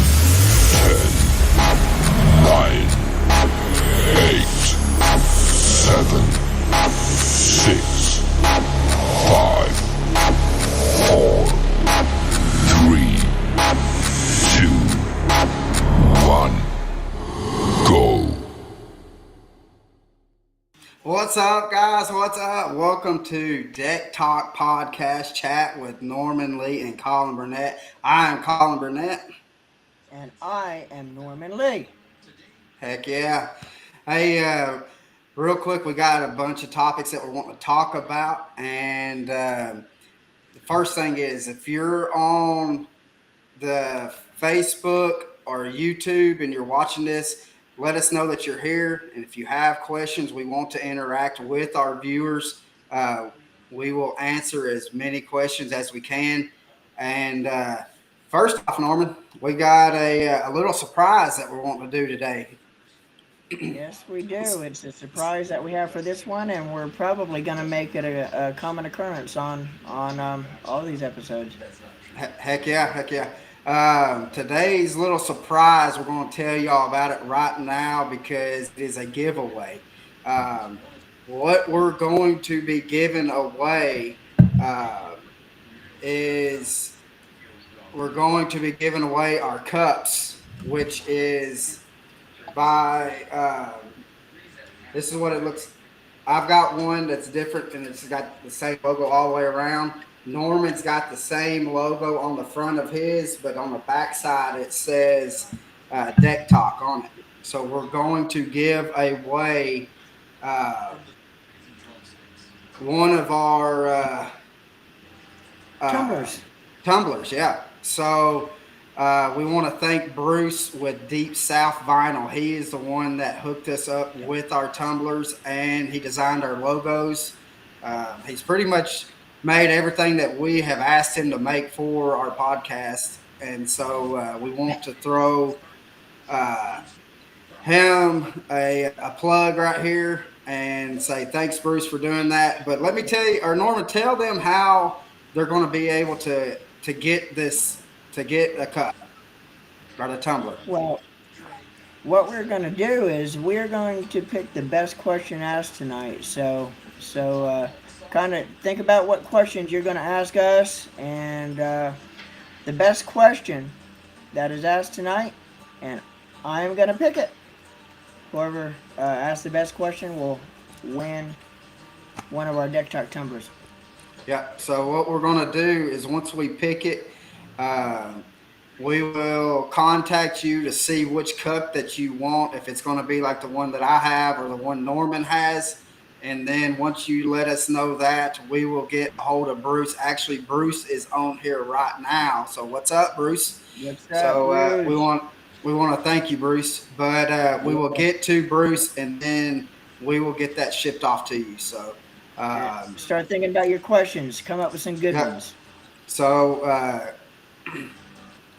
10, 9, 8, 7, 6, 5, 4, 3, 2, 1, go. What's up, guys? What's up? Welcome to Deck Talk Podcast Chat with Norman Lee and Colin Burnett. I am Colin Burnett. And I am Norman Lee. Heck yeah. Hey, real quick, we got a bunch of topics that we want to talk about. And the first thing is, if you're on the Facebook or YouTube and you're watching this, let us know that you're here. And if you have questions, we want to interact with our viewers. We will answer as many questions as we can. And first off, Norman, we got a little surprise that we're wanting to do today. Yes, we do. It's a surprise that we have for this one, and we're probably going to make it a common occurrence on all these episodes. Heck yeah, heck yeah. Today's little surprise, we're going to tell y'all about it right now because it is a giveaway. What we're going to be giving away is we're going to be giving away our cups, which is by this is what it looks. I've got one that's different and it's got the same logo all the way around. Norman's got the same logo on the front of his, but on the back side it says Deck Talk on it. So we're going to give away one of our tumblers, yeah. So we want to thank Bruce with Deep South Vinyl. He is the one that hooked us up with our tumblers, and he designed our logos. He's pretty much made everything that we have asked him to make for our podcast. And so we want to throw him a plug right here and say thanks, Bruce, for doing that. But let me tell you, or Norman, tell them how they're going to be able to get this, to get a cup or the tumbler. Well, what we're going to do is we're going to pick the best question asked tonight. So kind of think about what questions you're going to ask us, and the best question that is asked tonight, and I'm going to pick it. Whoever asks the best question will win one of our Deck Talk tumblers. Yeah, so what we're going to do is once we pick it, we will contact you to see which cup that you want, if it's going to be like the one that I have or the one Norman has. And then once you let us know that, we will get a hold of Bruce. Actually, Bruce is on here right now. So what's up, Bruce? What's up, so Bruce? we want to thank you, Bruce. But we will get to Bruce, and then we will get that shipped off to you. So start thinking about your questions. Come up with some good ones. So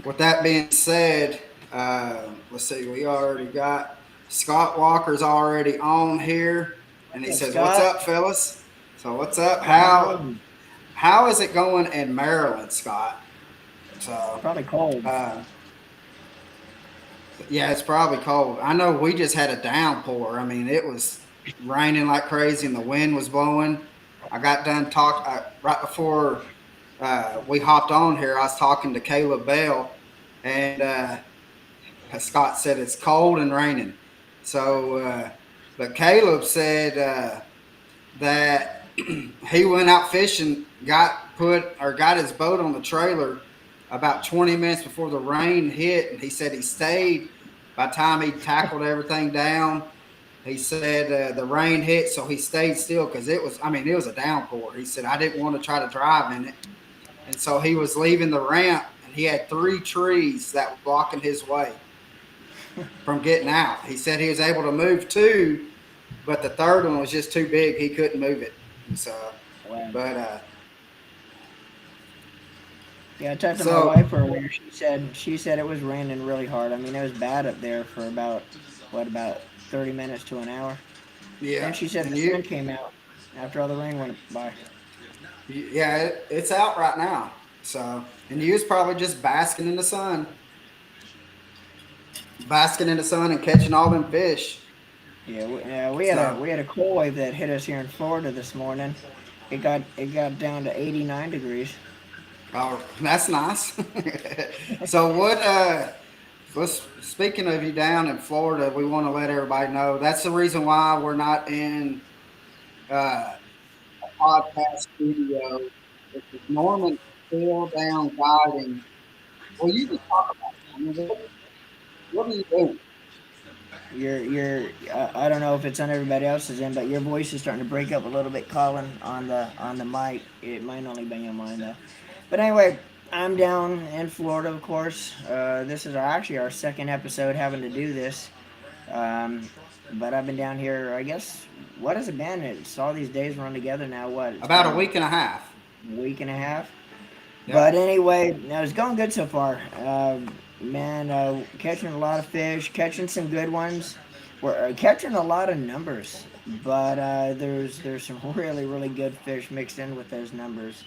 with that being said, let's see. We already got Scott Walker's already on here. And he says, Scott, "What's up, fellas?" So what's up? How is it going in Maryland, Scott? So probably cold. Yeah, it's probably cold. I know we just had a downpour. I mean, it was raining like crazy and the wind was blowing. I got done right before we hopped on here. I was talking to Caleb Bell, and Scott said it's cold and raining. So. But Caleb said that he went out fishing, got his boat on the trailer about 20 minutes before the rain hit. And he said he stayed by the time he tackled everything down. He said the rain hit, so he stayed still because it was a downpour. He said, I didn't want to try to drive in it. And so he was leaving the ramp, and he had 3 trees that were blocking his way from getting out. He said he was able to move 2, but the third one was just too big. He couldn't move it. So, but yeah, I talked to my wife earlier. She said it was raining really hard. I mean, it was bad up there for about 30 minutes to an hour. Yeah. And she said the sun came out after all the rain went by. Yeah, it's out right now. So, and you was probably just basking in the sun. basking in the sun and catching all them fish. Yeah, So, we had a cold wave that hit us here in Florida this morning. It got down to 89 degrees. oh, that's nice. So what? Let's speaking of you down in Florida, we want to let everybody know that's the reason why we're not in uh, a podcast studio. Because Norman's still down guiding. Well, you just talk about it. I mean, what are you doing? I don't know if it's on everybody else's end, but your voice is starting to break up a little bit, Colin, on the mic. It might only be on mine though. But anyway, I'm down in Florida, of course. This is actually our second episode having to do this. Um, but I've been down here. I guess what has it been? It's all these days run together now. What? It's About a been week and a half. a week and a half. But Yep. anyway, no, it's going good so far. Man, catching a lot of fish, catching some good ones. We're catching a lot of numbers, but there's some really good fish mixed in with those numbers.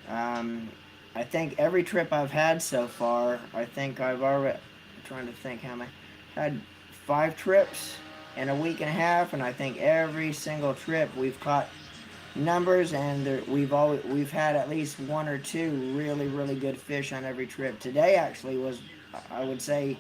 Um, I think every trip I've had so far, I think I've already I'm trying to think how many had 5 trips in a week and a half, and I think every single trip we've caught numbers, and we've had at least one or two really good fish on every trip. Today actually was, I would say,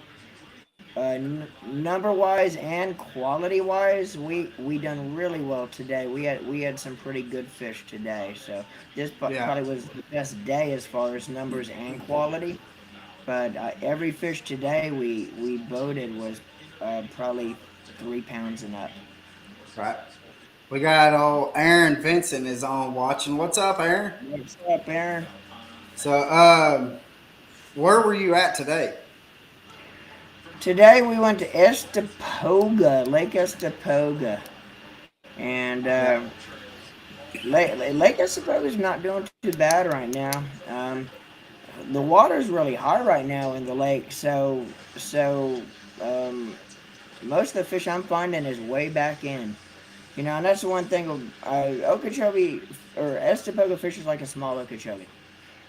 number wise and quality wise, we done really well today. We had some pretty good fish today, so this Yeah. probably was the best day as far as numbers and quality. But every fish today we boated was probably 3 pounds and up. Right. We got old Aaron Vincent is on watching. What's up, Aaron? What's up, Aaron? So, where were you at today? Today we went to Estapoga, Lake Estapoga, and Yeah. Lake Estapoga is not doing too bad right now. The water's really high right now in the lake, so um, most of the fish I'm finding is way back in. And that's the one thing. Okeechobee or Estapoga fish is like a small Okeechobee.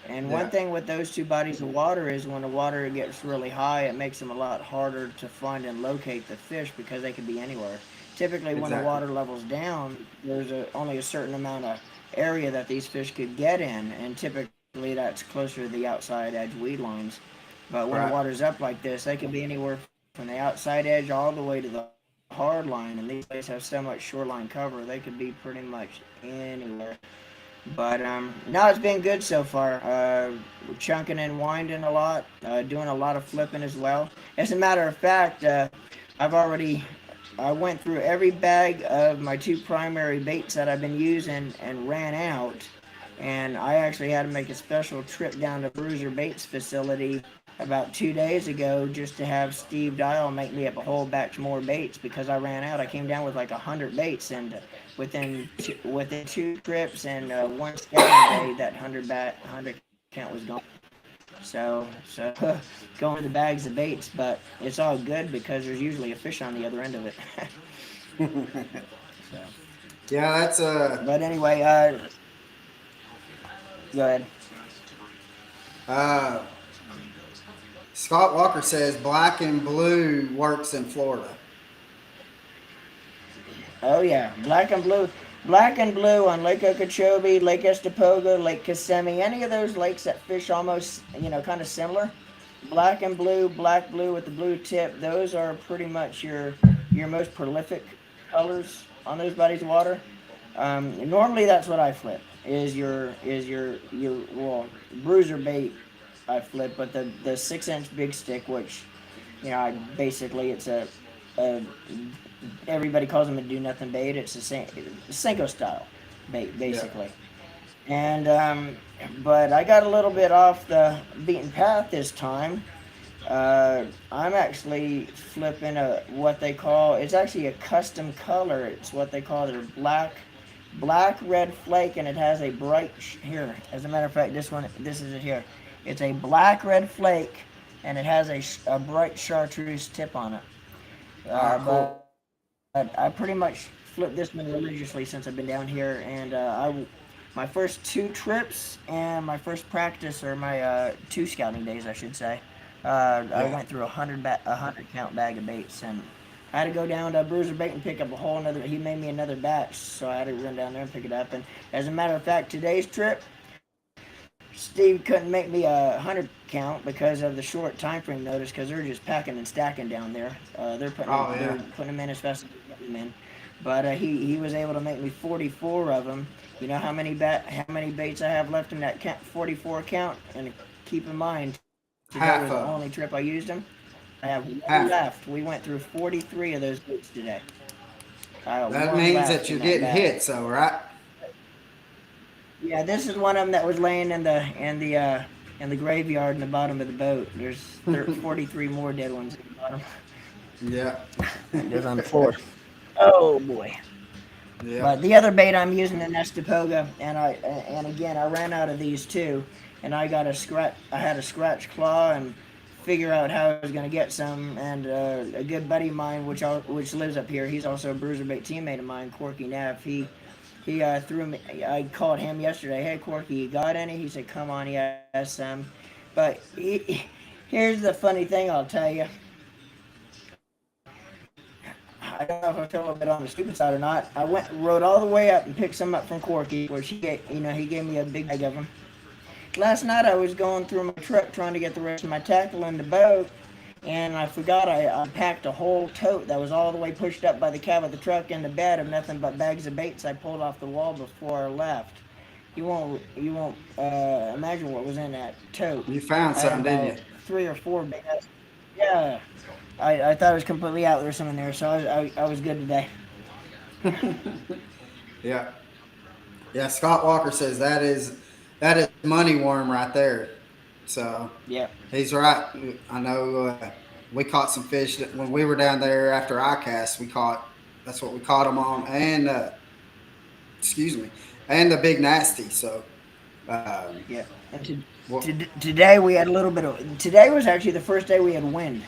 And one Yeah. thing with those two bodies of water is when the water gets really high, it makes them a lot harder to find and locate the fish because they can be anywhere. Typically, when the Exactly. water level's down, there's only a certain amount of area that these fish could get in, and typically that's closer to the outside edge weed lines. But when the Right. water's up like this, they can be anywhere from the outside edge all the way to the hard line, and these places have so much shoreline cover, they could be pretty much anywhere. But no, it's been good so far. Chunking and winding a lot, doing a lot of flipping as well. As a matter of fact, I went through every bag of my two primary baits that I've been using and ran out. And I actually had to make a special trip down to Bruiser Baits facility about 2 days ago just to have Steve Dial make me up a whole batch more baits because I ran out. I came down with like 100 baits, and within 2 trips and one scouting day, that 100 count was gone. So going to the bags of baits, but it's all good because there's usually a fish on the other end of it. So, Yeah, that's but anyway, go ahead. uh Scott Walker says black and blue works in Florida. Oh yeah, black and blue on Lake Okeechobee, Lake Estapoga, Lake Kissimmee, any of those lakes that fish almost, kind of similar. Black blue with the blue tip. Those are pretty much your most prolific colors on those bodies of water. Normally, that's what I flip. Is your bruiser bait I flip, but the 6-inch big stick, which I basically a everybody calls them a do nothing bait. It's a Senko style bait Yeah. basically. And but I got a little bit off the beaten path this time. I'm actually flipping what they call, it's actually a custom color. It's what they call their black red flake, and it has a bright here. As a matter of fact, this is it here. It's a black red flake, and it has a bright chartreuse tip on it. Ah, cool. But I pretty much flipped this one religiously since I've been down here, and my first 2 trips and my first practice, or my 2 scouting days, I should say, I Yeah. went through a 100 count bag of baits, and I had to go down to Bruiser Bait and pick up a whole another. He made me another batch, so I had to run down there and pick it up. And as a matter of fact, today's trip, Steve couldn't make me a 100 count because of the short time frame notice, because they're just packing and stacking down there. Oh They're yeah. putting them in as fast as they get them in. But he was able to make me 44 of them. You know how many baits I have left in that 44 count? And keep in mind, today was the Half only of trip 'em. I used them. I have one Half. left. We went through 43 of those baits today. I got That one means that left you're in that getting bag. hit, so right? Yeah, this is one of them that was laying in the graveyard in the bottom of the boat. There's 43 more dead ones in the bottom. Yeah. There's on the floor. Oh boy! Yeah. But the other bait I'm using in Estepoga, and again I ran out of these too, and I got a scratch. I had a scratch claw and figure out how I was gonna get some. And a good buddy of mine, which lives up here, he's also a bruiser bait teammate of mine, Corky Neff. He threw me. I called him yesterday. Hey Corky, you got any? He said, "Come on, he has some." But here's the funny thing I'll tell you. I don't know if I feel a little bit on the stupid side or not. Rode all the way up and picked some up from Corky, where he gave me a big bag of them. Last night I was going through my truck trying to get the rest of my tackle in the boat, and I forgot I packed a whole tote that was all the way pushed up by the cab of the truck in the bed of nothing but bags of baits I pulled off the wall before I left. You won't imagine what was in that tote. You found I had something, didn't about 3 or 4 bags. Yeah, I thought it was completely out there, some in there, so I was good today. you? Yeah. Yeah. Scott Walker says that is money worm right there. So Yeah, he's right. I know we caught some fish when we were down there after I cast. We caught that's what we caught them on, and excuse me, and the big nasty. So yeah. And what? today we had a little bit of. Today was actually the first day we had wind.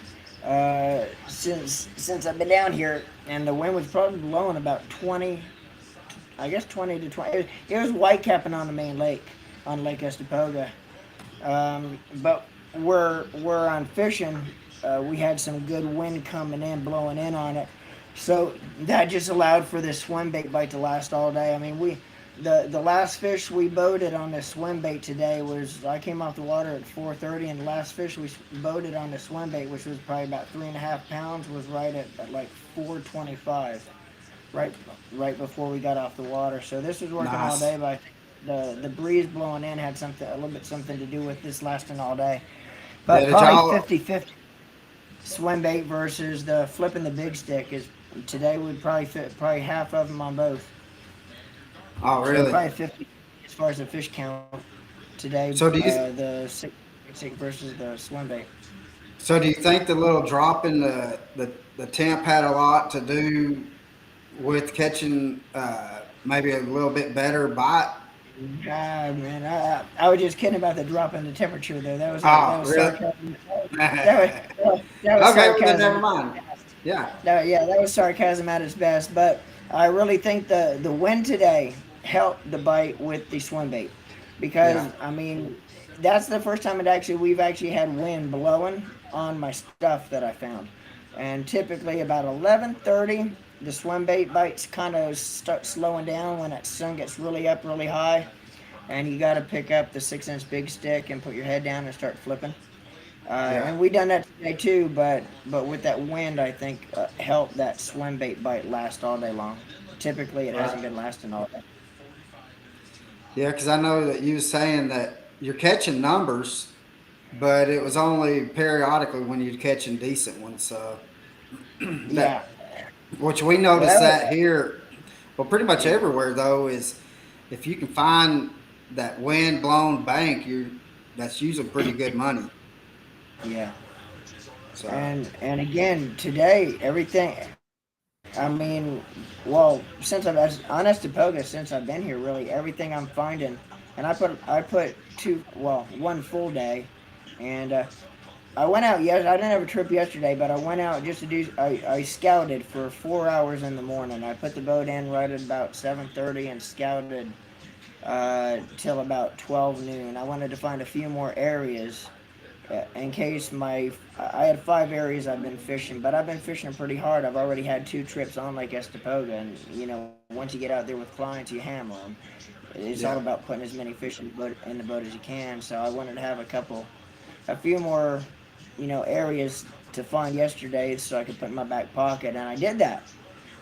Since I've been down here, and the wind was probably blowing about 20, I guess 20 to 20. It was white capping on the main lake, on Lake Estepoga. But we're on fishing. We had some good wind coming in, blowing in on it, so that just allowed for this swim bait bite to last all day. I mean, the last fish we boated on this swim bait today was I came off the water at 4:30, and the last fish we boated on the swim bait, which was probably about 3.5 pounds, was right at like 4:25, right before we got off the water. So this was working all Nice. day, but the breeze blowing in had a little bit something to do with this lasting all day. Yeah. But Did probably y'all? 50-50 swim bait versus the flipping the big stick is today would probably fit probably half of them on both. Oh, So really? probably 50 as far as the fish count today. So do you? The stick versus the swim bait. So do you think the little drop in the temp had a lot to do with catching maybe a little bit better bite? God, man, I was just kidding about the drop in the temperature though. That Oh, was really? sarcasm. Okay, That was well then never sarcasm. mind. Yeah. No, yeah, that was sarcasm at its best. But I really think the wind today helped the bite with the swim bait, because Yeah. I mean that's the first time we've actually had wind blowing on my stuff that I found, and typically about 11:30 the swim bait bites kind of start slowing down when that sun gets really up really high, and you got to pick up the 6-inch big stick and put your head down and start flipping. Yeah. And we done that today too, but with that wind, I think helped that swim bait bite last all day long. Typically, it hasn't Right. been lasting all day. Yeah, because I know that you was saying that you're catching numbers, but it was only periodically when you're catching decent ones. So Yeah. that which we Well, noticed that was that here, well, pretty much yeah, everywhere though is if you can find that wind blown bank, you that's usually pretty good money. yeah. So And again today, everything. I mean, well, since I've as honest to Poga, since I've been here, really everything I'm finding, and I put one full day, and I went out. Yes, I didn't have a trip yesterday, but I went out just to do. I scouted for 4 hours in the morning. I put the boat in right at about 7:30 and scouted till about 12 noon. I wanted to find a few more areas in case I had 5 areas I've been fishing, but I've been fishing pretty hard. I've already had 2 trips on Lake Estapoga, and once you get out there with clients, you hammer them. It's all Yeah. about putting as many fish in the boat as you can. So I wanted to have a few more, areas to find yesterday, so I could put in my back pocket, and I did that.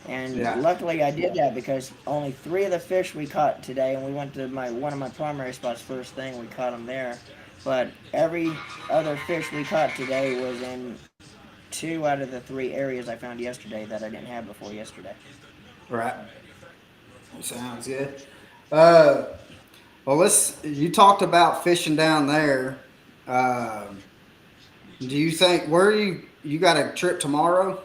And Yeah. luckily, I did that because only 3 of the fish we caught today, and we went to my one of my primary spots first thing. We caught them there, but every other fish we caught today was in 2 out of the 3 areas I found yesterday that I didn't have before yesterday. Right. Sounds good. Uh, well, you talked about fishing down there. Um, do you think where you got a trip tomorrow?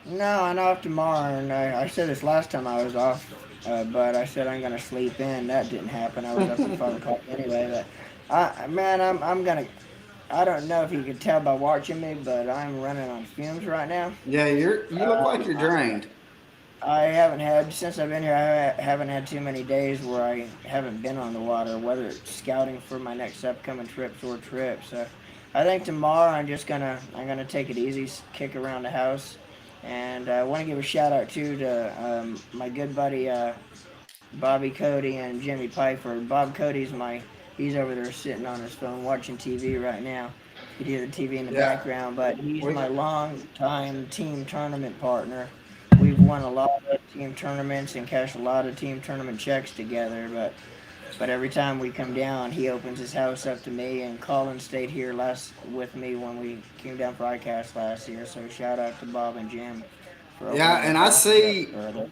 No, I'm off tomorrow, and I said this last time I was off, but I said I'm gonna sleep in. That didn't happen. I was up at 5 o'clock anyway. But man, I'm gonna. I don't know if you can tell by watching me, but I'm running on fumes right now. Yeah, you look like you're drained. I haven't had since I've been here. I haven't had too many days where I haven't been on the water, whether it's scouting for my next upcoming trips or trips. So I think tomorrow I'm gonna take it easy, kick around the house, and I want to give a shout out too to my good buddy Bobby Cody and Jimmy Piper. Bob Cody's he's over there sitting on his phone watching TV right now. You hear the TV in the Yeah. background, but he's We, my long time team tournament partner. We've won a lot of team tournaments and cashed a lot of team tournament checks together, but every time we come down, he opens his house up to me. And Colin stayed here last with me when we came down for ICAST last year. So shout out to Bob and Jim for yeah, opening and their I houses up see. further.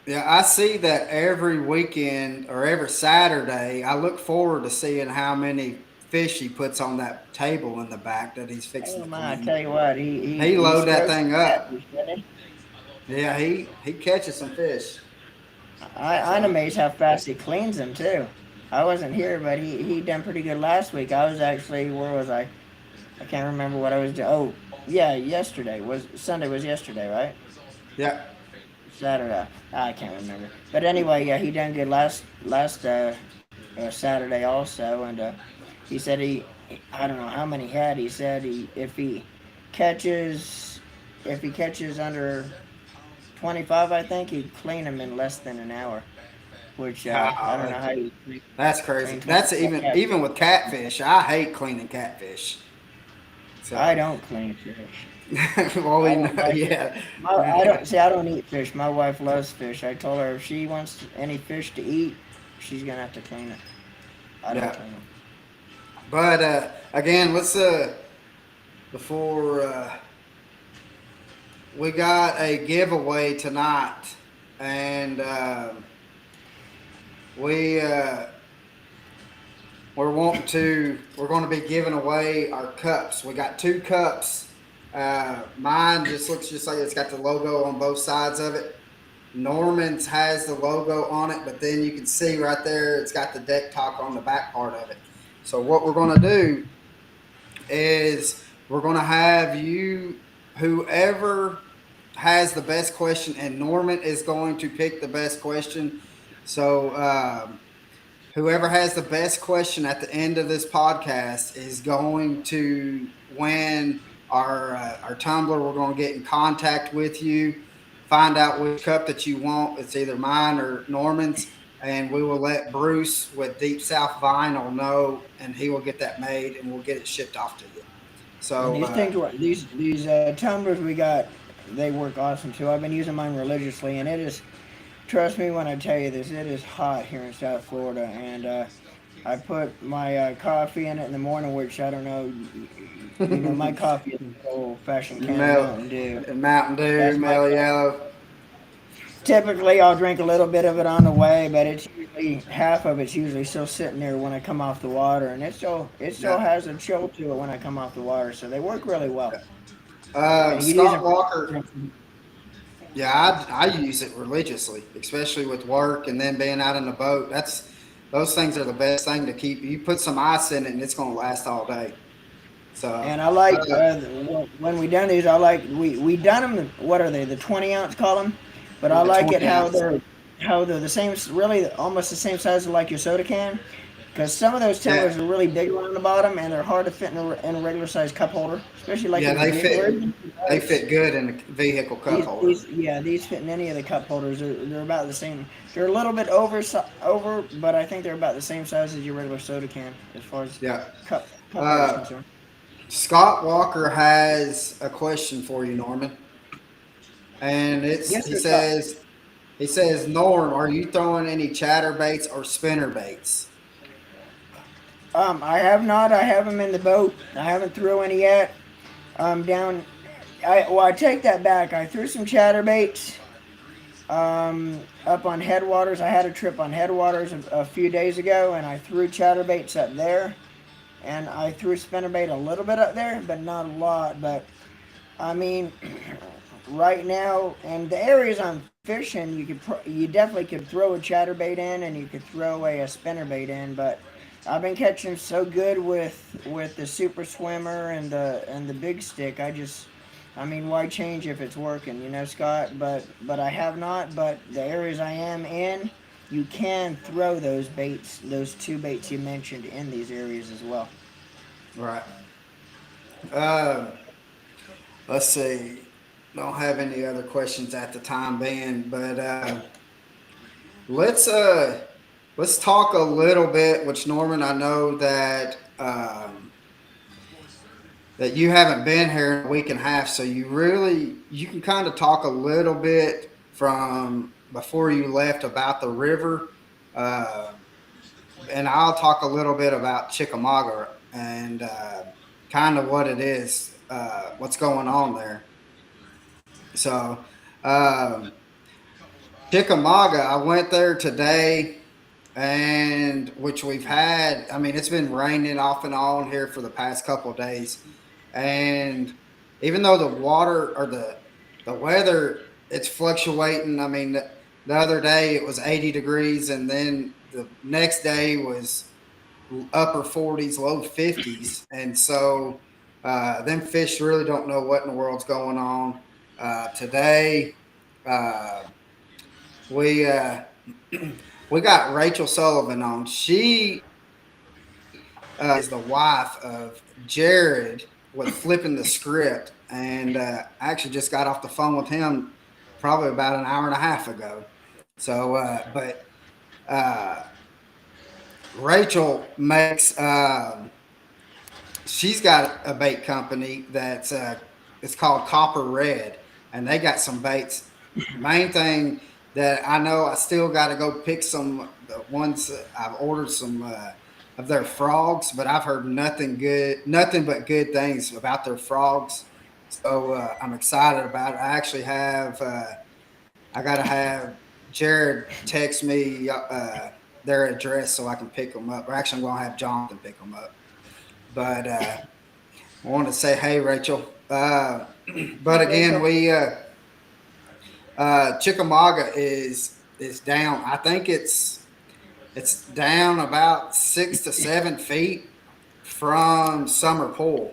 Yeah, I see that every weekend or every Saturday. I look forward to seeing how many fish he puts on that table in the back that he's fixing Oh to my! I clean. tell you what, He he load that strokes thing the up. catfish, doesn't he? Yeah, he catches some fish. I'm So amazed how fast he cleans them too. I wasn't here, but he done pretty good last week. I was actually where was I? I can't remember what I was doing. Oh yeah, yesterday was Sunday was yesterday, right? yeah, Saturday. I can't remember. But anyway, yeah, he done good last Saturday also, and he said I don't know how many he had. He said catches if he catches under 25, I think he'd clean them in less than an hour. Which I don't know God, how you that's crazy. clean That's 25 catfish. even with catfish. I hate cleaning catfish. I So, don't clean fish. well, I don't like it. yeah, I don't see. I don't eat fish. My wife loves fish. I told her if she wants any fish to eat, she's gonna have to clean it. I don't yeah. clean them. But again, let's before we got a giveaway tonight, and we we're going to be giving away our cups. We got 2 cups. Mine just looks just like it's got the logo on both sides of it. Norman's has the logo on it, but then you can see right there it's got the deck talk on the back part of it. So what we're going to do is we're going to have whoever has the best question, and Norman is going to pick the best question. So whoever has the best question at the end of this podcast is going to win our tumbler. We're going to get in contact with you, find out which cup that you want. It's either mine or Norman's, and we will let Bruce with Deep South Vinyl know, and he will get that made, and we'll get it shipped off to you. And So these things were these tumblers we got. They work awesome too. I've been using mine religiously, and it is. Trust me when I tell you this. It is hot here in South Florida, and I put my coffee in it in the morning, which I don't know. My coffee is an old-fashioned can of Mountain Dew. Mountain Dew, That's my Mellow coffee. Yellow. Typically, I'll drink a little bit of it on the way, but it's usually half of it's usually still sitting there when I come off the water, and it still Yeah. has a chill to it when I come off the water. So they work really well. And you use Scott them. Walker. Yeah, I use it religiously, especially with work and then being out in the boat. Those things are the best thing to keep. You put some ice in it, and it's going to last all day. So, And I like uh, when we done these. I like we done them. What are they? The 20-ounce column. But I the like it 20 ounce. how they're the same. Really, almost the same size as like your soda can. because some of those Yeah, tumblers are really big around the bottom and they're hard to fit in a regular sized cup holder, especially like yeah, in a they vehicle. Or fit. even They boats. fit good in the vehicle cup holder. These fit in any of the cup holders. They're about the same. They're a little bit over, but I think they're about the same size as your regular soda can as far as Yeah. cup holder is Uh, concerned. Scott Walker has a question for you, Norman, and it's Yes, sir, Scott. he says, Norm, are you throwing any chatter baits or spinner baits? I have not. I have them in the boat. I haven't threw any yet. Down. I take that back. I threw some chatterbaits up on headwaters. I had a trip on headwaters a few days ago, and I threw chatterbaits up there, and I threw spinnerbait a little bit up there, but not a lot. But I mean, right now, and the areas I'm fishing, you definitely could throw a chatterbait in, and you could throw a spinnerbait in. But I've been catching so good with the super swimmer and the big stick. I mean, why change if it's working, Scott? But I have not. But the areas I am in, you can throw those baits, those two baits you mentioned, in these areas as well. Right. Uh, let's see. Don't have any other questions at the time being, but let's uh, let's talk a little bit. Which Norman, I know that you haven't been here in a week and a half, so you can kind of talk a little bit from before you left about the river, uh, and I'll talk a little bit about Chickamauga and kind of what it is, what's going on there. So, um, Chickamauga, I went there today, and which we've had. I mean, it's been raining off and on here for the past couple of days, and even though the water or the weather it's fluctuating. I mean, the other day it was 80 degrees, and then the next day was upper 40s, low 50s, and so them fish really don't know what in the world's going on. Today, uh, we we got Rachel Sullivan on. She is the wife of Jared with flipping the script, and I actually just got off the phone with him probably about an hour and a half ago. So, but uh, Rachel makes. She's got a bait company that's it's called Copper Red, and they got some baits. Main thing that I know, I still got to go pick some the ones that I've ordered some of their frogs, but I've heard nothing but good things about their frogs. So I'm excited about it. I actually have I got to have Jared text me their address so I can pick them up. Or actually, I'm going to have Jonathan pick them up. But I wanted to say, hey, Rachel. But Hey, again, Rachel. Chickamauga is down. I think it's down about 6 to 7 feet from Summer Pool,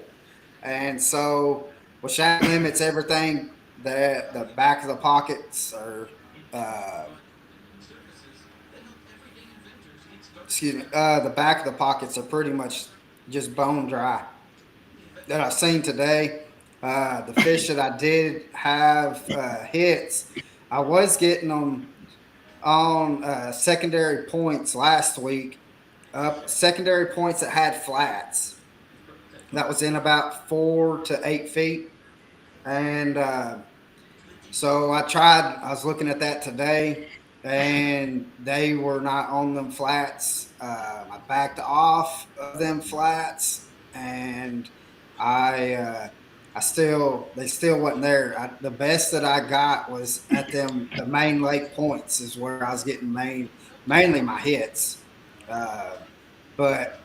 and so which that limits everything. The back of the pockets are, uh, excuse me, the back of the pockets are pretty much just bone dry that I've seen today. The fish that I did have hits, I was getting them on secondary points last week. Secondary points that had flats. That was in about 4 to 8 feet. And so I tried, I was looking at that today, and they were not on them flats. I backed off of them flats, and I they still wasn't there. The best that I got was at the main lake points is where I was getting mainly my hits. Uh, but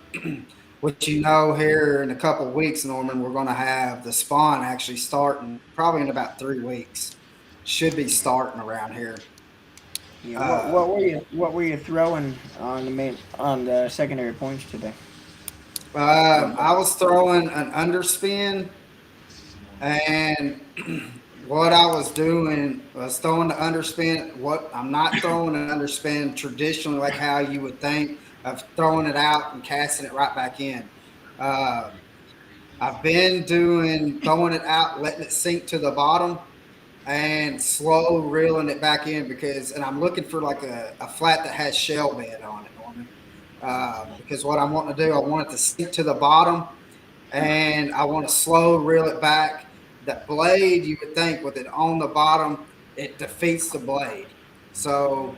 what here in a couple of weeks, Norman, we're going to have the spawn actually starting probably in about 3 weeks. Should be starting around here. Yeah. Uh, What were you throwing on the secondary points today? I was throwing an underspin, and what I was doing was throwing the underspin. What I'm not throwing an underspin traditionally, like how you would think. of throwing it out and casting it right back in. Um, I've been doing throwing it out, letting it sink to the bottom, and slow reeling it back in and I'm looking for like a flat that has shell bed on it, Norman. Because what I'm wanting to do, I want it to sink to the bottom, and I want to slow reel it back. The blade, you would think, with it on the bottom, it defeats the blade. So,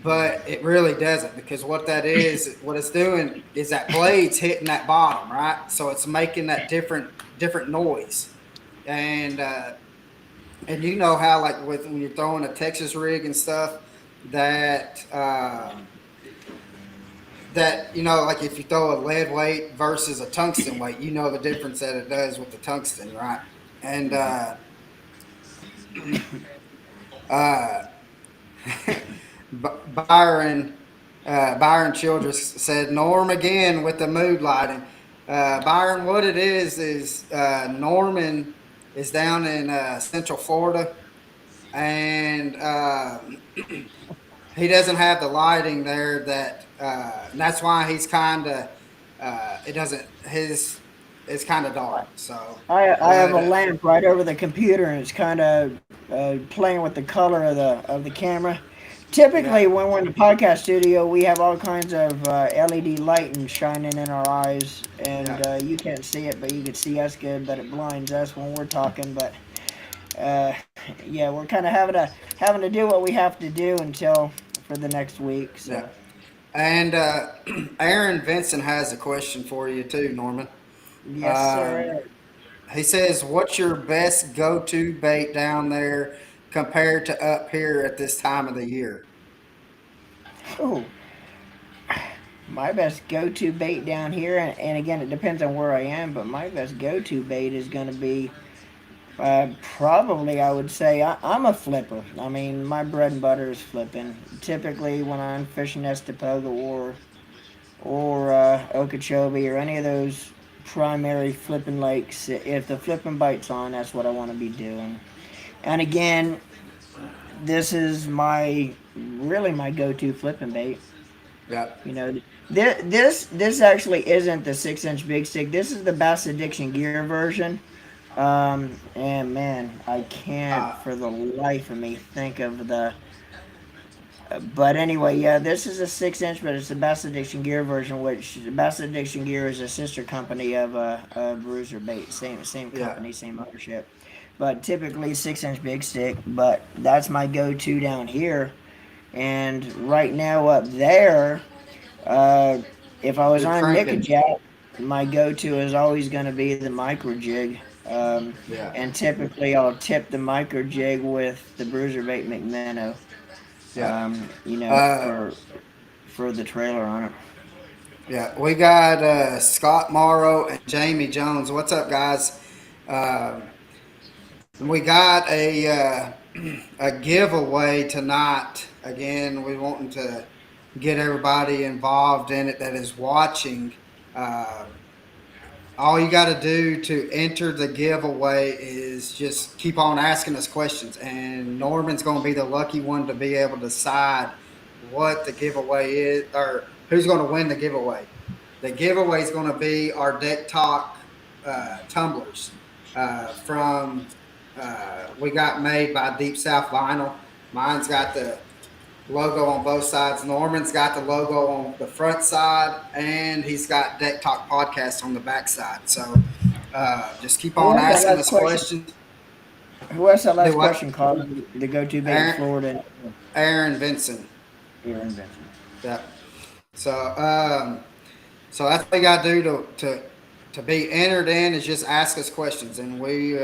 but it really doesn't, because what it's doing is that blade's hitting that bottom, right? So it's making that different noise, and you know how, like, with when you're throwing a Texas rig and stuff, that like if you throw a lead weight versus a tungsten weight, you know the difference that it does with the tungsten, right? And uh, Byron Childress said Norm again with the mood lighting. Byron, what it is Norman is down in Central Florida, and he doesn't have the lighting there. And that's why he's kind of it doesn't his it's kind of dark. So, I have but a lamp right over the computer, and it's kind of playing with the color of the camera. Typically, yeah, when we're in the podcast studio, we have all kinds of LED lighting shining in our eyes, and yeah, you can't see it, but you can see us good. But it blinds us when we're talking. But uh, yeah, we're kind of having to do what we have to do until for the next week. yeah. So And Aaron Vincent has a question for you too, Norman. yes, Um, sir. he says, "What's your best go-to bait down there compared to up here at this time of the year?" Oh, my best go-to bait down here, and again, it depends on where I am, but my best go-to bait is going to be probably, I would say, I'm a flipper. I mean, my bread and butter is flipping. Typically, when I'm fishing Estepoga or Okeechobee or any of those primary flipping lakes, if the flipping bite's on, that's what I want to be doing. And again, this is my really my go-to flipping bait. Yeah. You know, this actually isn't the 6-inch big stick. This is the Bass Addiction Gear version. And man, I can't Uh, for the life of me think of the. But anyway, yeah, this is a 6-inch, but it's the Bass Addiction Gear version, which Bass Addiction Gear is a sister company of Bruiser Bait. Same yeah. company, same ownership. But typically 6-inch big stick. But that's my go-to down here. And right now up there, uh, if I was You're on cranking. Nickajack, my go-to is always going to be the micro jig. Yeah. And typically I'll tip the micro jig with the Bruiser Bait McMinnow, Yeah. you know, Uh, for the trailer on it. yeah. We got Scott Morrow and Jamie Jones. What's up, guys? Um, we got a giveaway tonight. Again, we wanting to get everybody involved in it that is watching. Uh, all you got to do to enter the giveaway is just keep on asking us questions, and Norman's going to be the lucky one to be able to decide what the giveaway is or who's going to win the giveaway. The giveaway is going to be our Deck Talk tumblers from we got made by Deep South Vinyl. Mine's got the logo on both sides. Norman's got the logo on the front side, and he's got Deck Talk Podcast on the back side. So just keep Who on asked that asking last us question? questions. Who asked that Do last what? question, Colin? The go-to bait in Aaron, Florida Aaron Vincent. here in Benson. Yeah. So so that's what we got to do to be entered in is just ask us questions, and we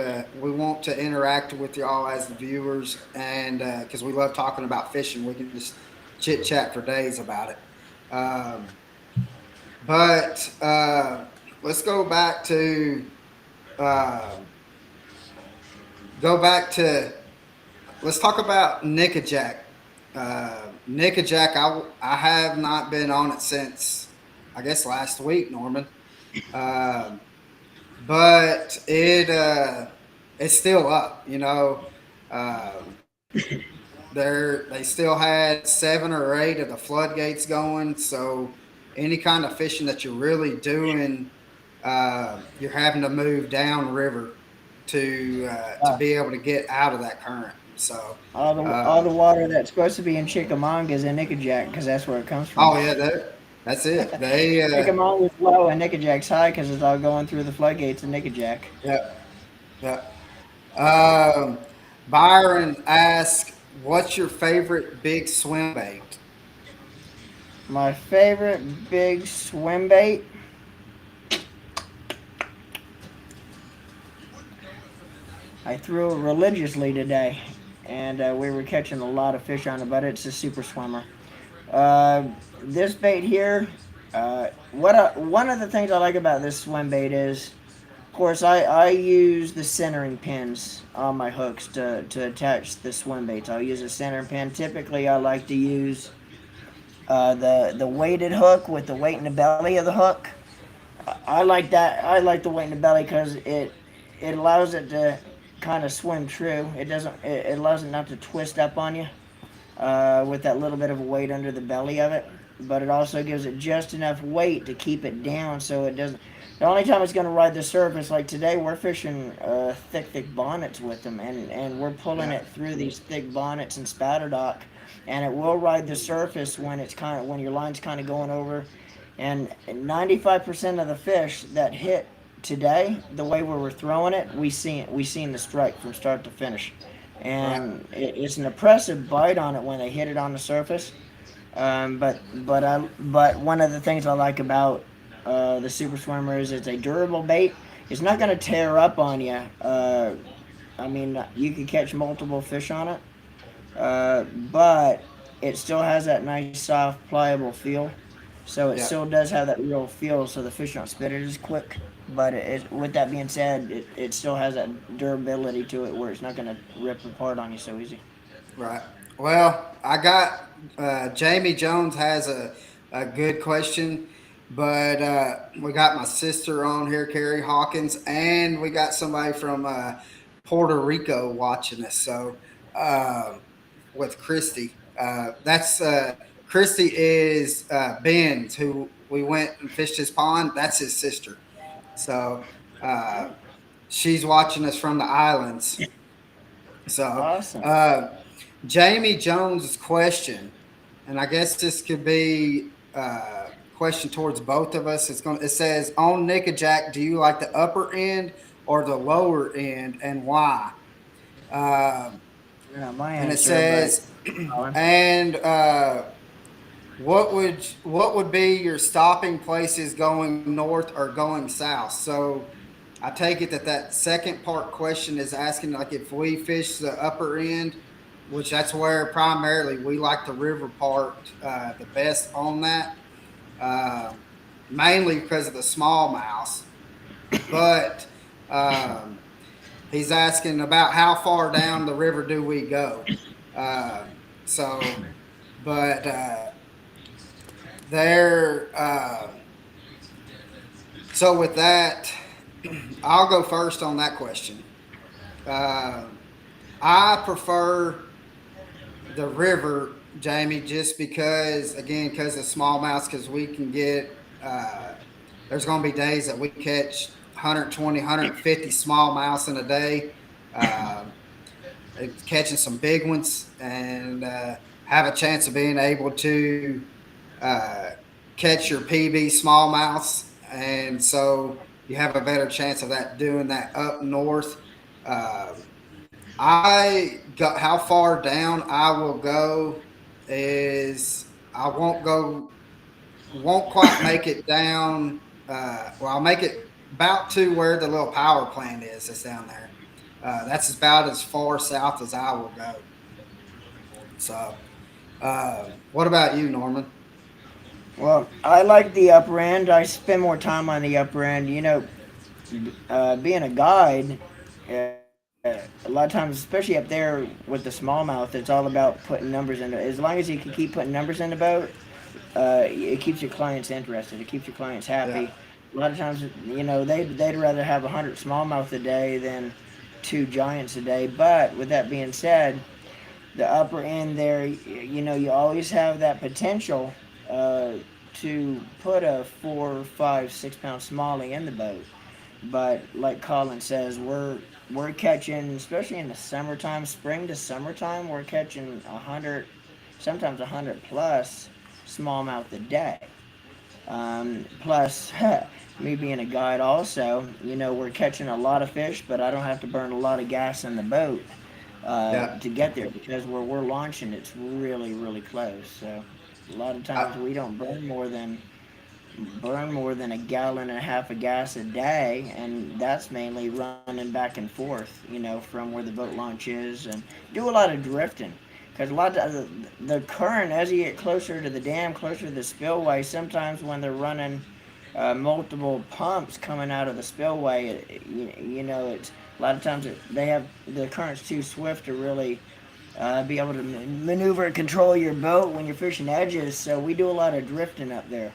want to interact with y'all as the viewers, and because we love talking about fishing, we can just chit chat for days about it. Um, but let's uh, go back to let's talk about Nickajack. Nickajack, I have not been on it since I guess last week, Norman. Um, but it's still up. Um, they still had 7 or 8 of the floodgates going, so any kind of fishing that you're really doing, you're having to move downriver to be able to get out of that current. So, All the water that's supposed to be in Chickamauga is in Nickajack because that's where it comes from. oh yeah, that's it. They Chickamauga's low and Nickajack's high because it's all going through the floodgates of Nickajack. yeah, yeah. Um, Byron asked, "What's your favorite big swim bait?" My favorite big swim bait. I threw it religiously today, and we were catching a lot of fish on it, but it's a super swimmer. Uh, this bait here, one of the things I like about this swim bait is, of course, I use the centering pins on my hooks to attach the swim baits. I'll use a center pin. Typically, I like to use the weighted hook with the weight in the belly of the hook. I like that. I like the weight in the belly because it allows it to kind of swim true. It allows it not to twist up on you with that little bit of weight under the belly of it. But it also gives it just enough weight to keep it down so it doesn't. The only time it's going to ride the surface, like today, we're fishing thick bonnets with them, and we're pulling Yeah, it through these thick bonnets and spatter dock, and it will ride the surface when your line's kind of going over, and 95% of the fish that hit today, the way we were throwing it, we seen the strike from start to finish, right. and it's an impressive bite on it when they hit it on the surface. But one of the things I like about the super swimmer is it's a durable bait. It's not going to tear up on you. I mean, you can catch multiple fish on it, but it still has that nice, soft, pliable feel. So it Yeah, still does have that real feel, so the fish don't spit it as quick. But with that being said, it still has that durability to it where it's not going to rip apart on you so easy. right. Well, I got Jamie Jones has a good question, but we got my sister on here, Carrie Hawkins, and we got somebody from Puerto Rico watching us. So uh, with Christy, that's Christy is Ben's, who we went and fished his pond. That's his sister. So uh, she's watching us from the islands. So Awesome. uh, Jamie Jones's question, and I guess this could be question towards both of us. It says on Nickajack, do you like the upper end or the lower end, and why? Um, Not my and it answer, but says, Colin. and what would be your stopping places going north or going south? So I take it that that second part question is asking like if we fish the upper end, which that's where primarily we like the river part the best on that, uh, mainly because of the smallmouth. But um, he's asking about how far down the river do we go. Uh, so, but there. So with that, I'll go first on that question. Uh, I prefer the river, Jamie, just because, again, because of smallmouth, because we can get, there's going to be days that we catch 120, 150 smallmouths in a day, uh, catching some big ones, and have a chance of being able to uh, catch your PB smallmouths. And so you have a better chance of that doing that up north. Uh, I got how far down I will go is I won't quite make it down. Well, I'll make it about to where the little power plant is that's down there. That's about as far south as I will go. So, what about you, Norman? Well, I like the upper end. I spend more time on the upper end. Being a guide, a lot of times, especially up there with the smallmouth, it's all about putting numbers in. As long as you can keep putting numbers in the boat, it keeps your clients interested. It keeps your clients Yeah, happy. A lot of times, they'd rather have 100 smallmouth a day than two giants a day. But with that being said, the upper end there, you always have that potential. Uh, to put a 4, 5, 6 pound smallie in the boat. But like Colin says, we're catching, especially in the summertime, spring to summertime, we're catching 100, sometimes 100 plus smallmouth a day. Plus, me being a guide also, we're catching a lot of fish, but I don't have to burn a lot of gas in the boat Yeah. to get there because where we're launching, it's really, really close. So a lot of times I, we don't burn more than a gallon and a half of gas a day, and that's mainly running back and forth, from where the boat launch is, and do a lot of drifting. Because a lot of the current, as you get closer to the dam, closer to the spillway, sometimes when they're running multiple pumps coming out of the spillway, it's a lot of times they have the current's too swift to really be able to maneuver and control your boat when you're fishing edges. So we do a lot of drifting up there.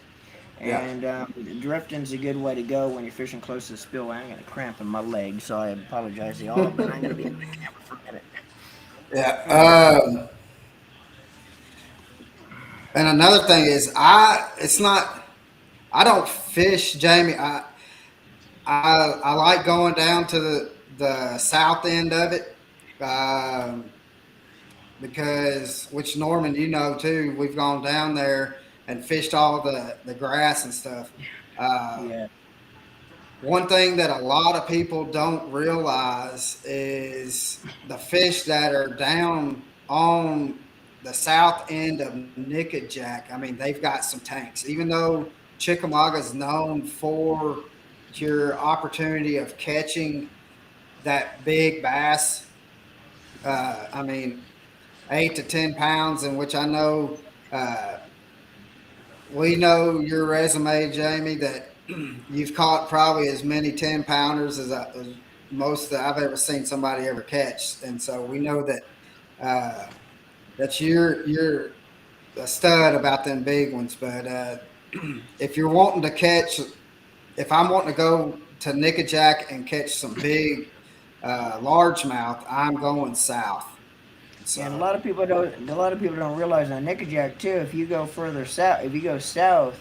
yeah. And drifting's a good way to go when you're fishing close to the spillway. I'm going to cramp in my leg, so I apologize to y'all, but I'm going to be in the camera for a minute. Yeah. All right. And another thing is, it's not. I don't fish, Jamie. I like going down to the south end of it, um, because which Norman, too. We've gone down there and fished all the grass and stuff. Uh, Yeah. One thing that a lot of people don't realize is the fish that are down on the south end of Nickajack. I mean, they've got some tanks. Even though Chickamauga is known for your opportunity of catching that big bass, I mean, 8 to 10 pounds, in which I know we know your resume, Jamie, that you've caught probably as many 10 pounders as most that I've ever seen somebody ever catch, and so we know uh, that you're a stud about them big ones. But if you're wanting to catch, if I'm wanting to go to Nickajack and catch some big largemouth, I'm going south. And a So lot of people don't. A lot of people don't realize on Nickajack too. If you go further south, if you go south,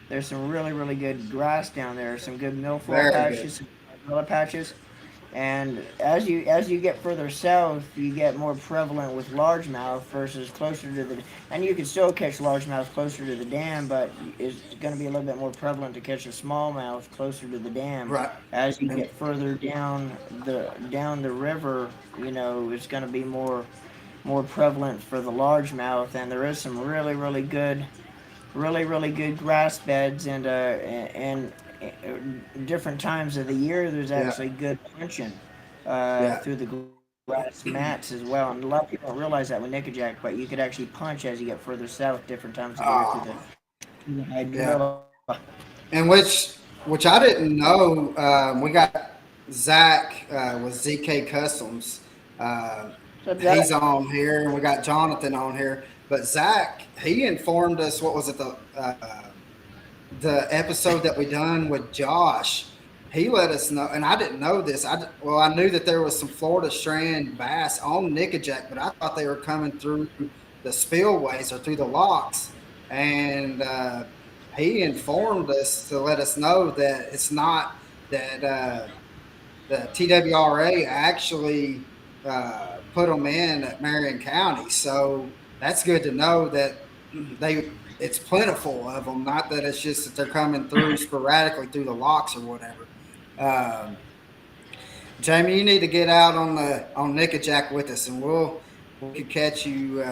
there's some really, really good grass down there. Some good milfoil very good. patches, some umbrella patches. And as you get further south, you get more prevalent with largemouth versus closer to the. And you can still catch largemouth closer to the dam, but it's going to be a little bit more prevalent to catch a smallmouth closer to the dam. Right. As you And get further down the river, it's going to be more prevalent for the largemouth. And there is some really good grass beds, and different times of the year there's yeah, actually good punching yeah. through the grass mats as well. And a lot of people don't realize that with Nickajack, but you could actually punch as you get further south different times of the year through the Yeah. hydrilla. And which I didn't know. We got Zach with ZK Customs. Uh, So he's that, on here, and we got Jonathan on here. But Zach, he informed us. What was it? The episode that we done with Josh. He let us know, and I didn't know this. I knew that there was some Florida strand bass on Nickajack, but I thought they were coming through the spillways or through the locks. And he informed us to let us know that it's not that the TWRA actually put them in at Marion County. So that's good to know that it's plentiful of them. Not that it's just that they're coming through sporadically through the locks or whatever. Um, Jamie, you need to get out on Nickajack with us, and we could catch you.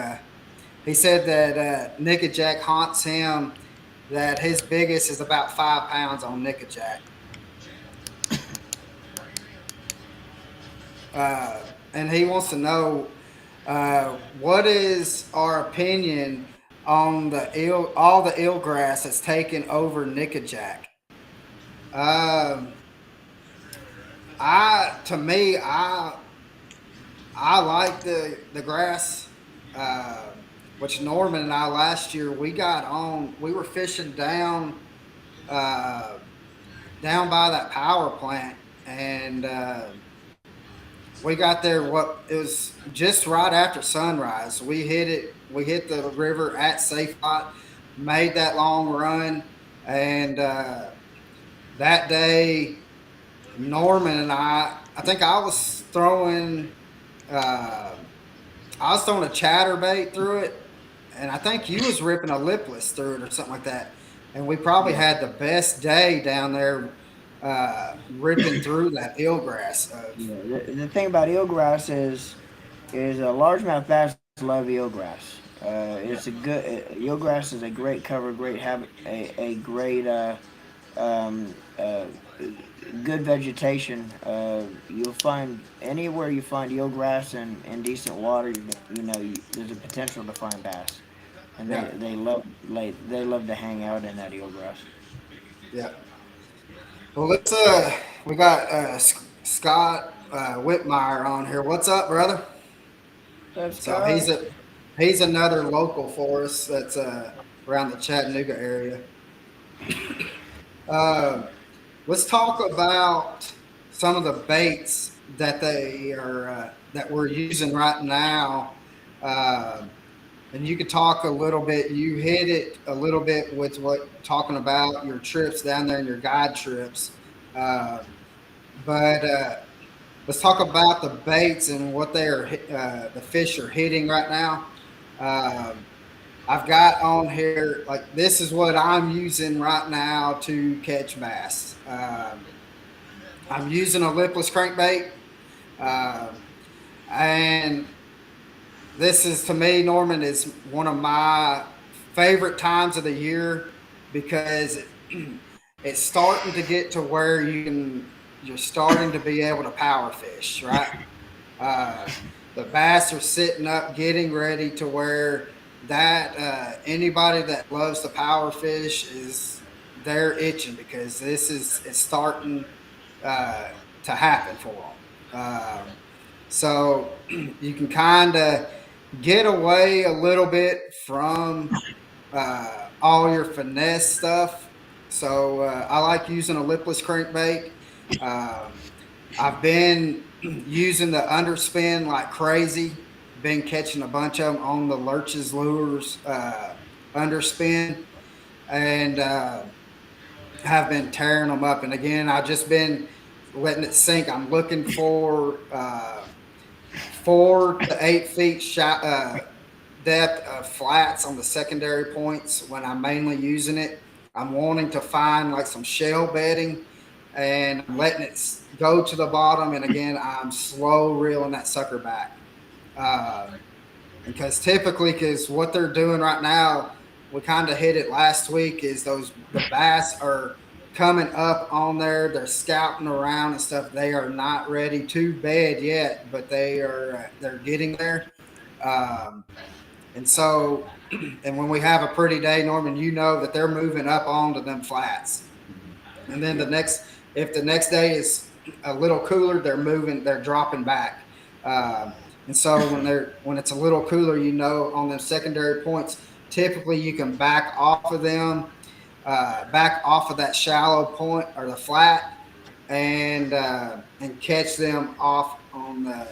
He said that Nickajack haunts him. That his biggest is about 5 pounds on Nickajack. And he wants to know what is our opinion on all the eelgrass that's taken over Nickajack. Um, to me, I like the grass. Uh, which Norman and I last year we got on. We were fishing uh, down by that power plant, and we got there. What it was just right after sunrise. We hit it. We hit the river at Safe Hot. made that long run, and that day, Norman and I think uh, I was throwing a chatterbait through it, and I think you was ripping a lipless through it or something like that. And we probably Yeah. had the best day down there ripping through that eelgrass. Yeah. The thing about eelgrass is largemouth bass love eelgrass. It's a good eelgrass is a great cover, great habit, a great um, uh, good vegetation. You'll find anywhere you find eelgrass and decent water, there's a potential to find bass, and Yeah, they love to hang out in that eelgrass. yeah. Well, we got Scott Whitmire on here. What's up, brother? Let's So go. he's another local for us that's around the Chattanooga area. Uh, let's talk about some of the baits that we're using right now. Uh, and you could talk a little bit. You hit it a little bit with what talking about your trips down there and your guide trips. Uh, but let's talk about the baits and what the fish are hitting right now. Um, I've got on here like this is what I'm using right now to catch bass. I'm using a lipless crankbait, um, and this is to me, Norman, is one of my favorite times of the year because it's starting to get to where you're starting to be able to power fish, right? Uh, the bass are sitting up, getting ready to where that anybody that loves the power fish is they're itching because it's starting uh, to happen for them. So you can kind of get away a little bit from all your finesse stuff. So I like using a lipless crankbait. Um, I've been using the underspin like crazy. Been catching a bunch of them on the Lurch's lures underspin, and have been tearing them up. And again, I've just been letting it sink. I'm looking for 4 to 8 feet depth of flats on the secondary points when I'm mainly using it. I'm wanting to find like some shell bedding and I'm letting it go to the bottom. And again, I'm slow reeling that sucker back. Um, because typically, because what they're doing right now, we kind of hit it last week, is the bass are coming up on there. They're scouting around and stuff. They are not ready to bed yet, but they're getting there. Um, and so, and when we have a pretty day, Norman, you know that they're moving up onto them flats. And then Yeah. if the next day is a little cooler, they're dropping back. Um, and so when it's a little cooler, on them secondary points, typically you can back off of that shallow point or the flat, and catch them off on the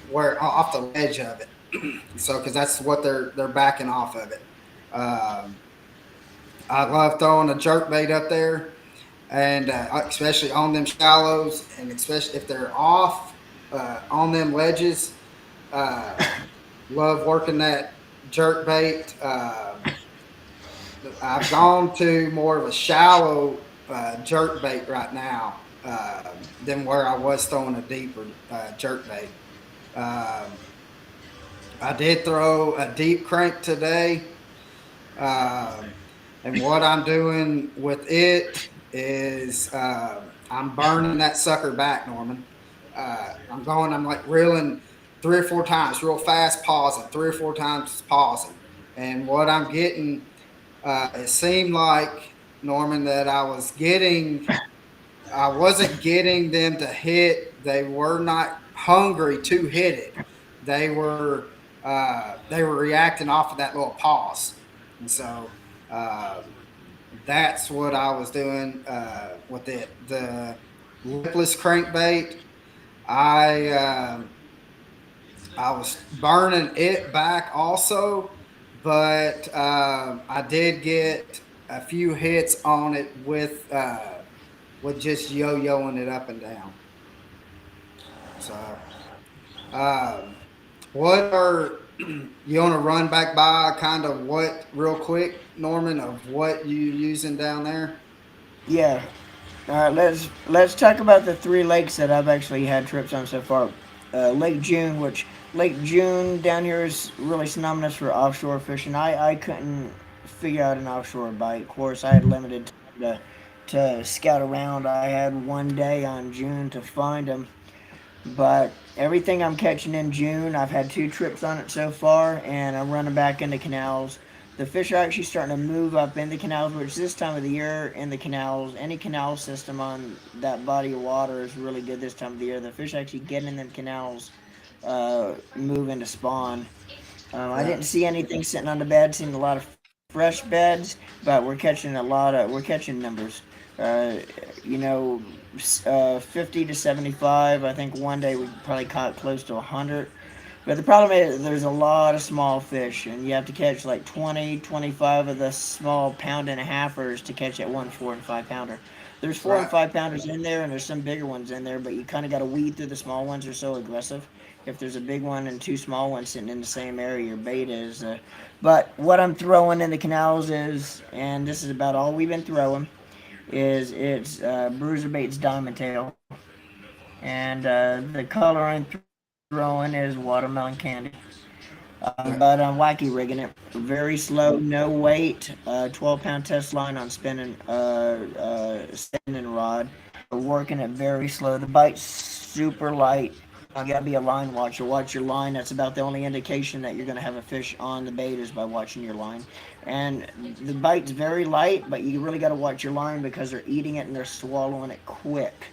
where off the ledge of it. So because that's what they're backing off of it. Um, I love throwing a jerk bait up there, and especially on them shallows, and especially if they're off on them ledges. Uh, love working that jerk bait. I've gone to more of a shallow jerk bait right now than where I was throwing a deeper jerk bait. Um, I did throw a deep crank today. Um, and what I'm doing with it is I'm burning that sucker back, Norman. I'm like reeling 3 or 4 times, real fast, pausing, 3 or 4 times, pausing. And what I'm getting, it seemed like, Norman, that I wasn't getting them to hit. They were not hungry to hit it. They were reacting off of that little pause, and so um, that's what I was doing with it. The lipless crankbait, I I was burning it back also, but I did get a few hits on it with just yo-yoing it up and down. So, um, what are you want to run back by kind of what real quick, Norman, of what you using down there? Yeah. All right, let's talk about the three lakes that I've actually had trips on so far. Lake June, which Lake June down here is really synonymous for offshore fishing. I couldn't figure out an offshore bite. Of course, I had limited time to scout around. I had one day on June to find them, but everything I'm catching in June, I've had two trips on it so far, and I'm running back into canals. The fish are actually starting to move up in the canals, which this time of the year in the canals, any canal system on that body of water is really good this time of the year. The fish actually get in them canals, move into spawn. I Yeah, didn't see anything sitting on the bed. Seen a lot of fresh beds, but we're catching numbers. Uh, you know, 50 to 75. I think one day we probably caught close to 100. But the problem is there's a lot of small fish, and you have to catch like 20, 25 of the small pound and a halfers to catch that one 4 and 5 pounder. There's four and right. five pounders in there, and there's some bigger ones in there, but you kind of got to weed through the small ones. They're so aggressive. If there's a big one and two small ones sitting in the same area, your bait is. But what I'm throwing in the canals is, and this is about all we've been throwing, is it's bruiser bait's diamond tail, and the color I'm throwing is watermelon candy. But Yeah, I'm wacky rigging it. Very slow, no weight. 12-pound test line on spinning rod. Working it very slow. The bite's super light. You gotta be a line watcher. Watch your line. That's about the only indication that you're gonna have a fish on the bait is by watching your line. And the bite's very light, but you really gotta watch your line because they're eating it and they're swallowing it quick.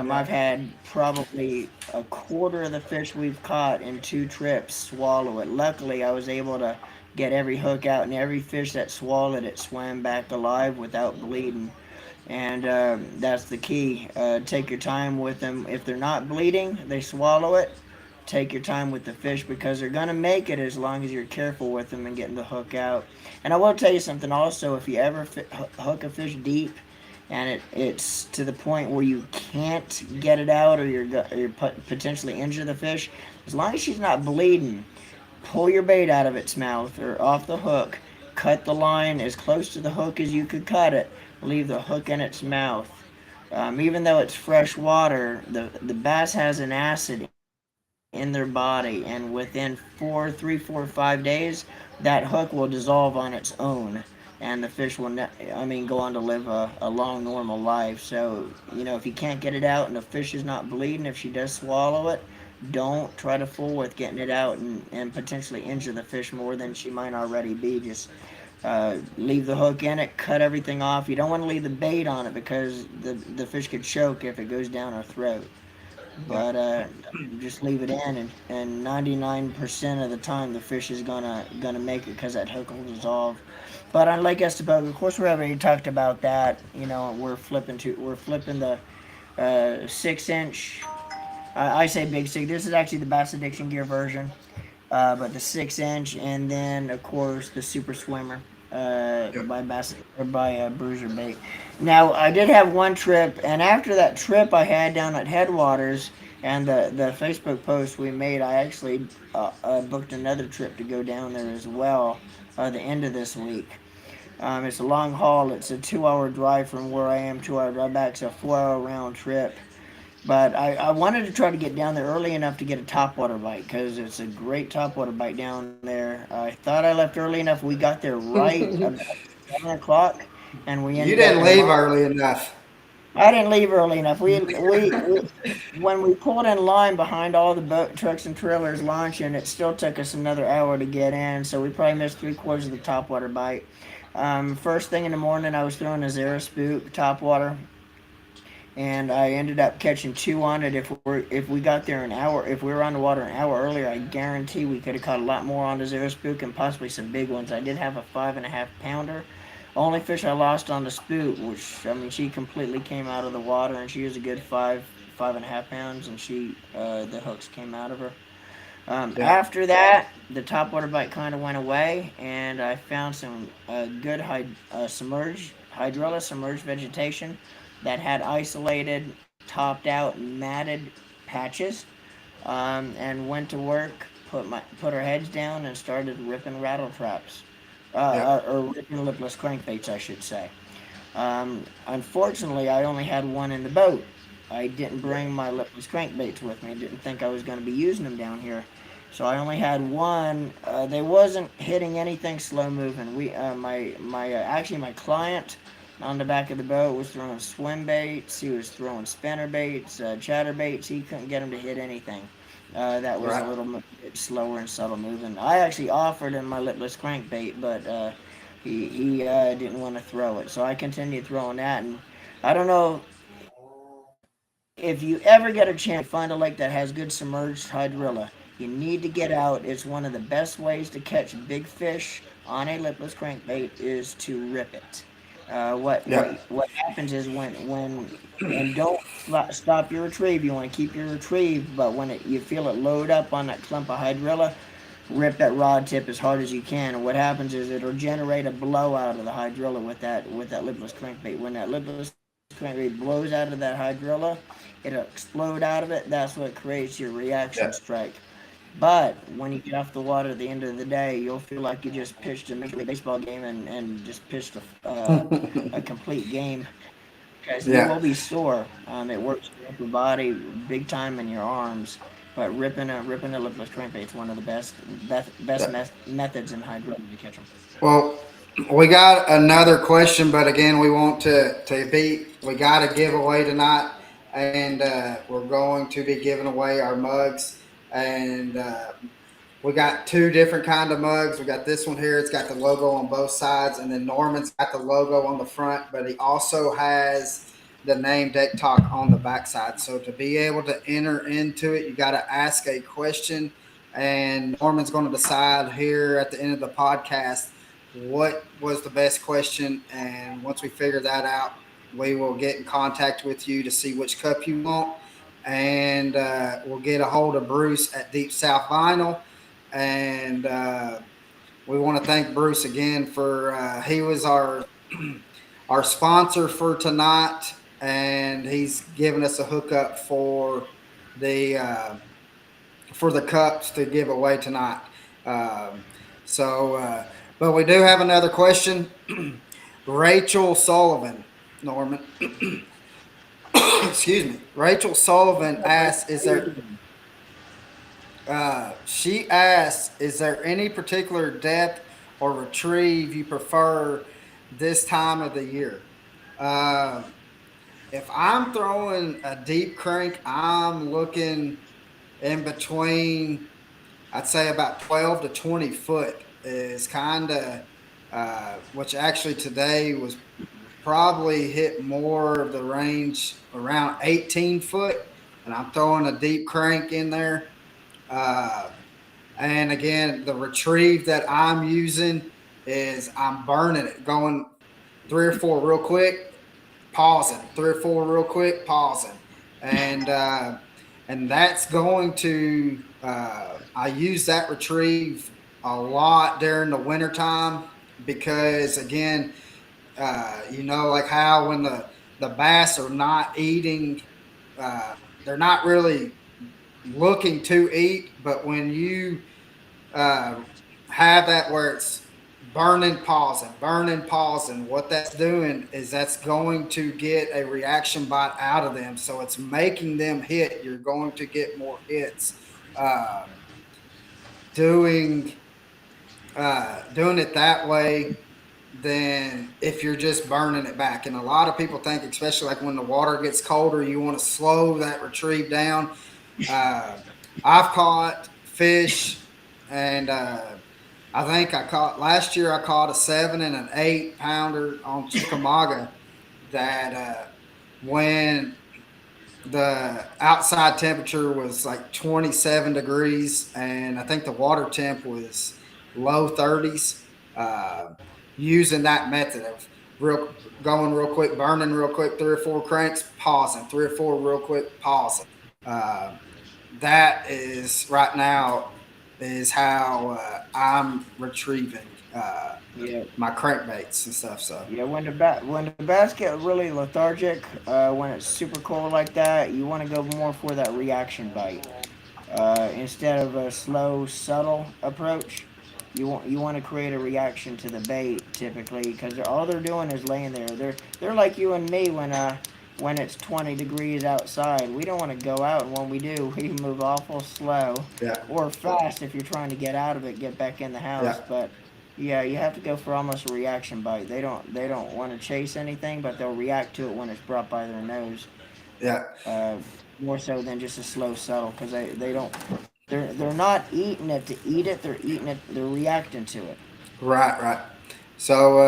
yeah, I've had probably a quarter of the fish we've caught in two trips swallow it. Luckily, I was able to get every hook out, and every fish that swallowed it swam back alive without bleeding. And that's the key. Take your time with them. If they're not bleeding, they swallow it. Take your time with the fish because they're gonna make it as long as you're careful with them and getting the hook out. And I will tell you something also. If you ever hook a fish deep and it's to the point where you can't get it out or you're potentially injure the fish, as long as she's not bleeding, pull your bait out of its mouth or off the hook, cut the line as close to the hook as you could cut it, leave the hook in its mouth. Even though it's fresh water, the bass has an acid in their body, and within 3, 4, 5 days, that hook will dissolve on its own, and the fish will, go on to live a long, normal life. So, if you can't get it out and the fish is not bleeding, if she does swallow it, don't try to fool with getting it out and potentially injure the fish more than she might already be. Just leave the hook in it, cut everything off. You don't want to leave the bait on it because the fish could choke if it goes down her throat. yeah, But just leave it in, and 99% of the time the fish is gonna make it because that hook will dissolve. But on Lake Estepoga, of course, we already talked about that. We're flipping the 6 inch. I say big stick. This is actually the Bass Addiction Gear version, but the 6 inch, and then of course the Super Swimmer yeah. by Bass or by Bruiser Bait. Now I did have one trip, and after that trip I had down at Headwaters and the Facebook post we made, I actually booked another trip to go down there as well. The end of this week. It's a long haul. It's a 2-hour drive from where I am, 2-hour drive back. It's a 4-hour round trip. But I wanted to try to get down there early enough to get a topwater bite because it's a great topwater bite down there. I thought I left early enough. We got there right about 7 o'clock, and we You ended up didn't in leave line. early enough. I didn't leave early enough. We when we pulled in line behind all the boat trucks and trailers launching, it still took us another hour to get in. So we probably missed 3/4 of the topwater bite. First thing in the morning, I was throwing a Zero Spook topwater, and I ended up catching two on it. If we got there an hour, if we were on the water an hour earlier, I guarantee we could have caught a lot more on the Zero Spook and possibly some big ones. I did have a 5.5 pounder. Only fish I lost on the spook, which she completely came out of the water, and she was a good 5.5 pounds, and the hooks came out of her. Yeah. After that, the top water bite kind of went away, and I found some good submerged hydrilla submerged vegetation that had isolated, topped out, matted patches, and went to work. Put our heads down and started ripping rattle traps, Yep. or ripping lipless crankbaits, I should say. Unfortunately, I only had one in the boat. I didn't bring my lipless crankbaits with me. I didn't think I was going to be using them down here. So I only had one. They wasn't hitting anything slow moving. Actually my client on the back of the boat was throwing swim baits. He was throwing spinner baits, chatter baits. He couldn't get them to hit anything. That was a Right. little bit slower and subtle moving. I actually offered him my lipless crankbait, but he didn't want to throw it. So I continued throwing that, and I don't know if you ever get a chance to find a lake that has good submerged hydrilla. You need to get out. It's one of the best ways to catch big fish on a lipless crankbait is to rip it. Yep. What happens is when and don't stop your retrieve. You want to keep your retrieve, but when you feel it load up on that clump of hydrilla, rip that rod tip as hard as you can. And what happens is it'll generate a blowout of the hydrilla with that lipless crankbait. When that lipless crankbait blows out of that hydrilla, it'll explode out of it. That's what creates your reaction Yep. strike. But when you get off the water at the end of the day, you'll feel like you just pitched a Major League Baseball game and just pitched a complete game because you Yeah. will be sore. It works your upper body big time in your arms. But ripping a lipless crankbait is one of the Yeah. methods in hydro to catch them. Well, we got another question, but again, we want we got a giveaway tonight, and we're going to be giving away our mugs, and we got two different kind of mugs. We got this one here; it's got the logo on both sides, and then Norman's got the logo on the front, but he also has the name Deck Talk on the backside. So to be able to enter into it, you got to ask a question, and Norman's going to decide here at the end of the podcast what was the best question. And once we figure that out, we will get in contact with you to see which cup you want. And we'll get a hold of Bruce at Deep South Vinyl. And we want to thank Bruce again for he was our sponsor for tonight, and he's given us a hookup the uh, for the cups to give away tonight. Um, but we do have another question. Rachel Sullivan, Norman, excuse me. Rachel Sullivan asks, "Is there?" She asks, "Is there any particular depth or retrieve you prefer this time of the year?" Uh, if I'm throwing a deep crank, I'm looking in between, I'd say about 12 to 20 foot is kind of, which actually today was probably hit more of the range around 18 foot. And I'm throwing a deep crank in there. Uh, and again, the retrieve that I'm using is I'm burning it, going three or four real quick, pausing, three or four real quick, pausing, and that's going to I use that retrieve a lot during the wintertime because again, like how when the bass are not eating, they're not really looking to eat, but when you uh, have that where it's burning, pausing. What that's doing is that's going to get a reaction bite out of them. So it's making them hit. You're going to get more hits. Um, doing doing it that way than if you're just burning it back. And a lot of people think, especially like when the water gets colder, you want to slow that retrieve down. Uh, I've caught fish, and I think I caught last year. I caught a 7 and an 8 pounder on Chickamauga. That when the outside temperature was like 27 degrees, and I think the water temp was low 30s. Uh, Using that method of real going real quick, burning real quick, three or four cranks, pausing, three or four real quick, pausing. Uh, that is right now. is how I'm retrieving Yeah. my crankbaits and stuff. So Yeah, when the bass get really lethargic, when it's super cold like that, you want to go more for that reaction bite instead of a slow, subtle approach. You want to create a reaction to the bait typically because all they're doing is laying there. They're like you and me when it's 20 degrees outside. We don't want to go out, and when we do, we move awful slow yeah, or fast if you're trying to get out of it, get back in the yeah, house. But yeah, you have to go for almost a reaction bite. They don't want to chase anything, but they'll react to it when it's brought by their nose. yeah. Uh, More so than just a slow settle because they don't they're not eating it to eat it. They're eating it. They're reacting to it. Right, right. So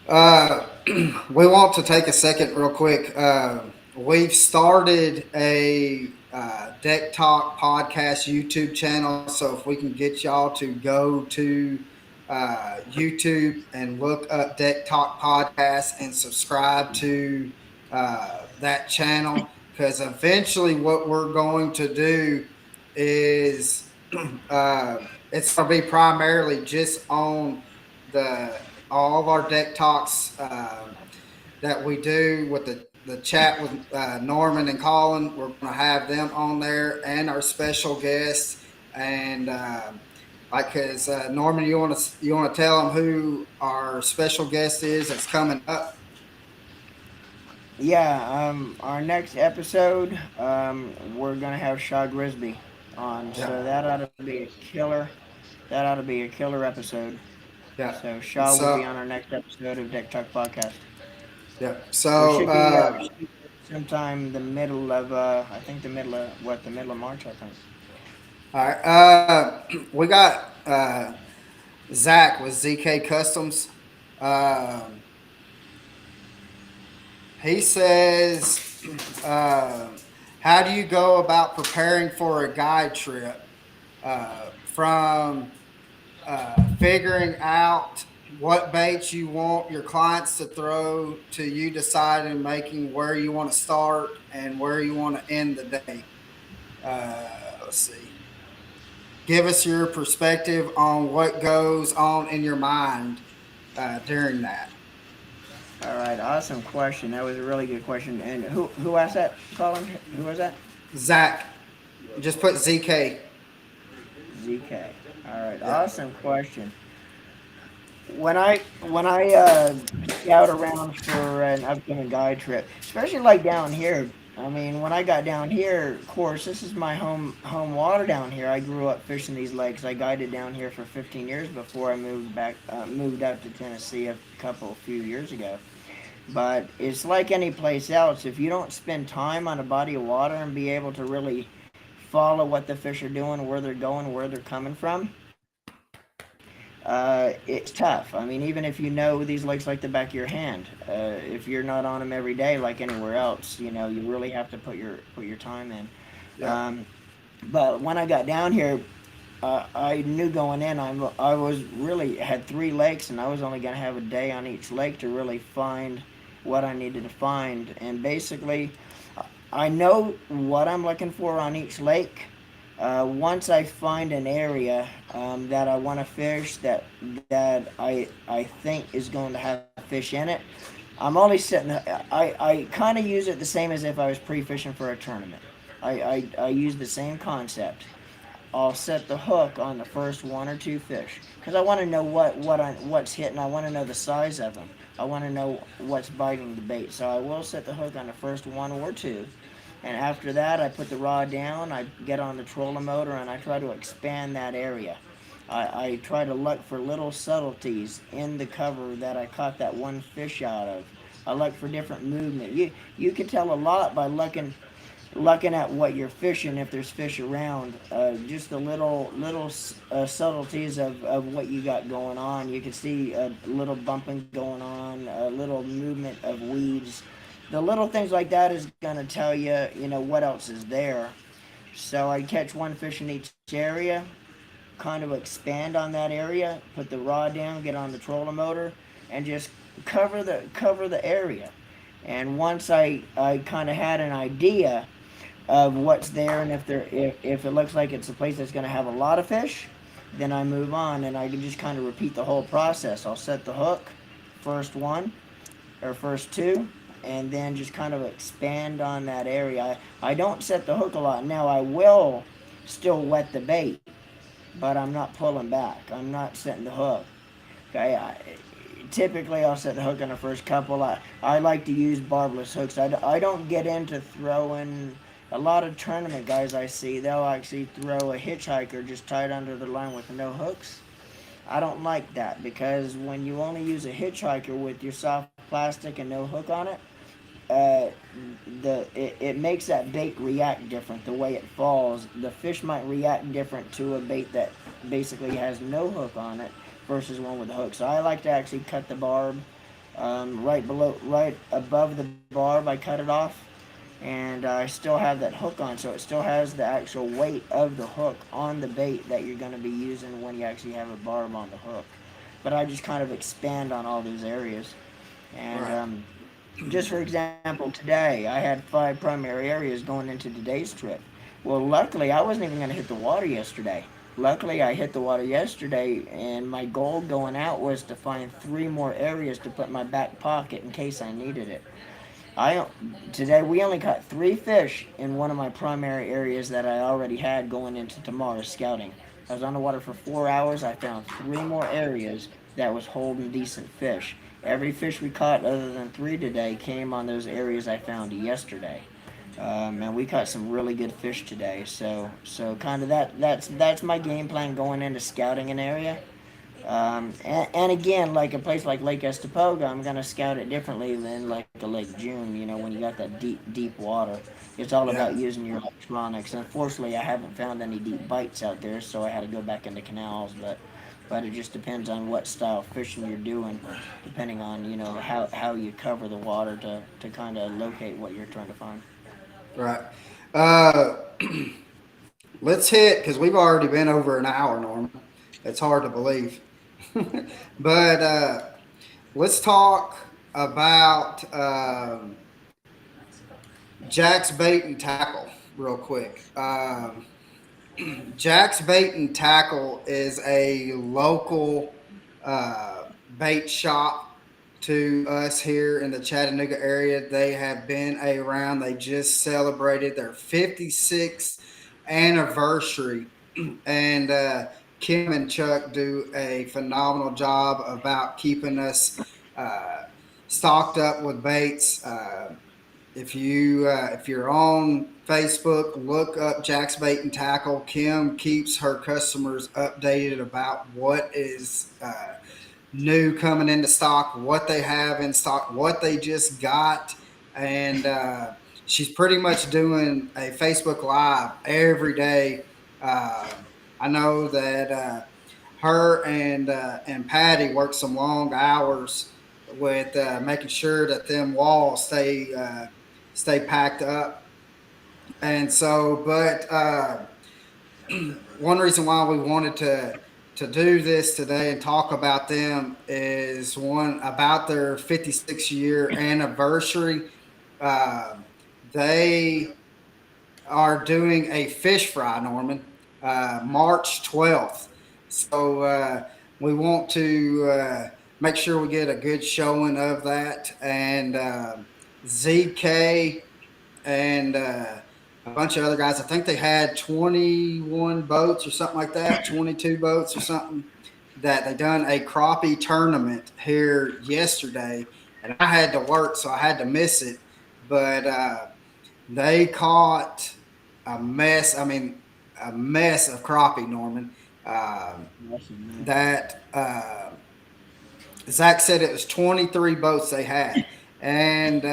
uh, we want to take a second, real quick. We've started a Deck Talk podcast YouTube channel. So if we can get y'all to go to YouTube and look up Deck Talk podcast and subscribe to that channel, because eventually what we're going to do is uh, it's going to be primarily just on the all of our deck talks that we do with the chat with Norman and Colin. We're going to have them on there and our special guests. And like, cause Norman, you want to tell them who our special guest is that's coming up? Yeah. Our next episode, we're gonna have Shaw Grisby on, Yeah, so that ought to be a killer. That ought to be a killer episode. yeah. So And Shaw will be so on our next episode of Deck Talk podcast. yeah, We so should be sometime the middle of I think the middle of March, I think. all right. We got Zach with ZK Customs. Um, he says, uh, how do you go about preparing for a guide trip from figuring out what baits you want your clients to throw to you deciding making where you want to start and where you want to end the day? Let's see. Give us your perspective on what goes on in your mind during that. All right, awesome question. That was a really good question. And who asked that, Colin? Who was that? Zach, just put ZK. ZK. All right, Yeah. awesome question. When I scout around for an upcoming guide trip, especially like down here. I mean, when I got down here, of course, this is my home water down here. I grew up fishing these lakes. I guided down here for 15 years before I moved out to Tennessee a few years ago. But it's like any place else. If you don't spend time on a body of water and be able to really follow what the fish are doing, where they're going, where they're coming from, it's tough. I mean, even if you know these lakes like the back of your hand, if you're not on them every day like anywhere else, you really have to put your time in. Yeah. But when I got down here, I knew going in I was really had 3 lakes, and I was only going to have a day on each lake to really find what I needed to find. And basically, I know what I'm looking for on each lake. Once I find an area that I want to fish that I think is going to have fish in it, I'm only sitting. I kind of use it the same as if I was pre-fishing for a tournament. I use the same concept. I'll set the hook on the first 1 or 2 fish because I want to know what's hitting. I want to know the size of them. I want to know what's biting the bait. So I will set the hook on the first 1 or 2, and after that I put the rod down. I get on the trolling motor and I try to expand that area. I try to look for little subtleties in the cover that I caught that one fish out of. I look for different movement. You can tell a lot by looking at what you're fishing, if there's fish around. Just the little subtleties of what you got going on. You can see a little bumping going on, a little movement of weeds. The little things like that is going to tell you, what else is there. So I catch 1 fish in each area, kind of expand on that area, put the rod down, get on the trolling motor, and just cover the area. And once I kind of had an idea, of what's there, and if it looks like it's a place that's going to have a lot of fish, then I move on, and I can just kind of repeat the whole process. I'll set the hook, first one or first two, and then just kind of expand on that area. I don't set the hook a lot. Now I will still wet the bait, but I'm not pulling back. I'm not setting the hook. Okay, typically I'll set the hook on the first couple. I like to use barbless hooks. I don't get into throwing. A lot of tournament guys I see, they'll actually throw a hitchhiker just tied under the line with no hooks. I don't like that, because when you only use a hitchhiker with your soft plastic and no hook on it, uh, it makes that bait react different. The way it falls, the fish might react different to a bait that basically has no hook on it versus one with a hook. So I like to actually cut the barb right above the barb. I cut it off, and I still have that hook on, so it still has the actual weight of the hook on the bait that you're going to be using when you actually have a barb on the hook. But I just kind of expand on all these areas, and Right. just for example, today I had 5 primary areas going into today's trip. Well, luckily I wasn't even going to hit the water yesterday. Luckily I hit the water yesterday, and my goal going out was to find 3 more areas to put in my back pocket in case I needed it. I Today we only caught 3 fish in one of my primary areas that I already had going into tomorrow's scouting. I was on the water for 4 hours. I found 3 more areas that was holding decent fish. Every fish we caught, other than 3 today, came on those areas I found yesterday. And we caught some really good fish today. So kind of that's my game plan going into scouting an area. And again, like a place like Lake Estapoga, I'm gonna scout it differently than like a Lake June. You know, when you got that deep water, it's all Yeah. about using your electronics. Unfortunately, I haven't found any deep bites out there, so I had to go back into canals. But it just depends on what style fishing you're doing, depending on how you cover the water to kind of locate what you're trying to find. Right. Uh, let's hit because we've already been over an hour, Norman. It's hard to believe. But let's talk about Jack's bait and tackle real quick. Jack's Bait and Tackle is a local bait shop to us here in the Chattanooga area. They have been around. They just celebrated their 56th anniversary, and Kim and Chuck do a phenomenal job about keeping us uh, stocked up with baits. If you're on Facebook, look up Jack's Bait and Tackle. Kim keeps her customers updated about what is new coming into stock, what they have in stock, what they just got, and she's pretty much doing a Facebook Live every day. I know that her and Patty work some long hours with making sure that them walls stay packed up. And so, but one reason why we wanted to do this today and talk about them is one about their 56-year anniversary. Uh, they are doing a fish fry, Norman, March 12th. So we want to make sure we get a good showing of that. And ZK and a bunch of other guys. I think they had 21 boats or something like that, 22 boats or something. That they done a crappie tournament here yesterday, and I had to work, so I had to miss it. But they caught a mess. I mean, a mess of crappie, Norman. Um, Awesome, man. that Zach said it was 23 boats they had, and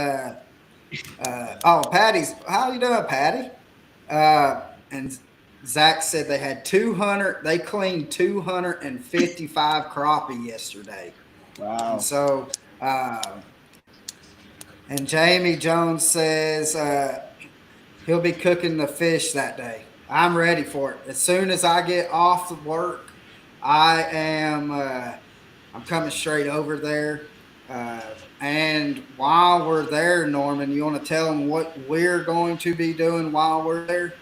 oh, Patty's. How you doing, Patty? And Zach said they had 200. They cleaned 255 crappie yesterday, and Wow. so and Jamie Jones says he'll be cooking the fish that day. I'm ready for it. As soon as I get off of work, I am. I'm coming straight over there. And while we're there, Norman, you want to tell them what we're going to be doing while we're there?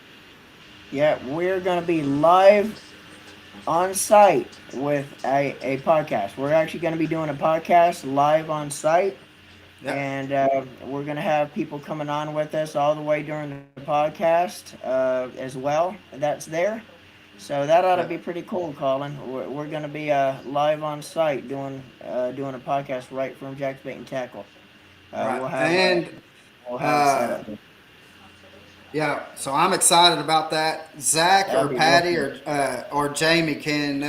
Yeah, we're going to be live on site with a podcast. We're actually going to be doing a podcast live on site, Yep. and we're going to have people coming on with us all the way during the podcast as well. That's there. So that ought to be Yep. pretty cool, Colin. We're going to be live on site doing a podcast right from Jack's Bait and Tackle. Uh, Right. we'll have uh, And we'll have it set uh, up. yeah, so I'm excited about that. Zach That'll or be real Patty cool. or Jamie, can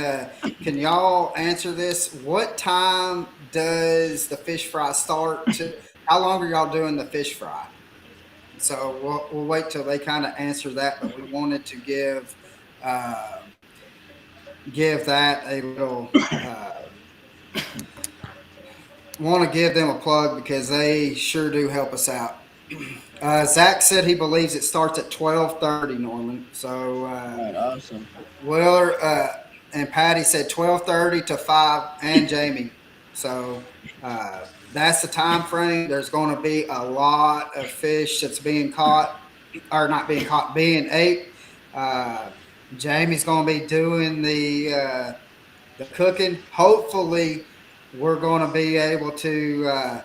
y'all answer this? What time does the fish fry start? How long are y'all doing the fish fry? So we'll wait till they kind of answer that. But we wanted to uh, give that a little. Want to give them a plug because they sure do help us out. Zach said he believes it starts at 12:30, Norman. So Right, awesome. Willer and Patty said 12:30 to 5, and Jamie. So that's the time frame. There's going to be a lot of fish that's being caught, or not being caught, being ate. Uh, Jamie's going to be doing the cooking. Hopefully, we're going to be able to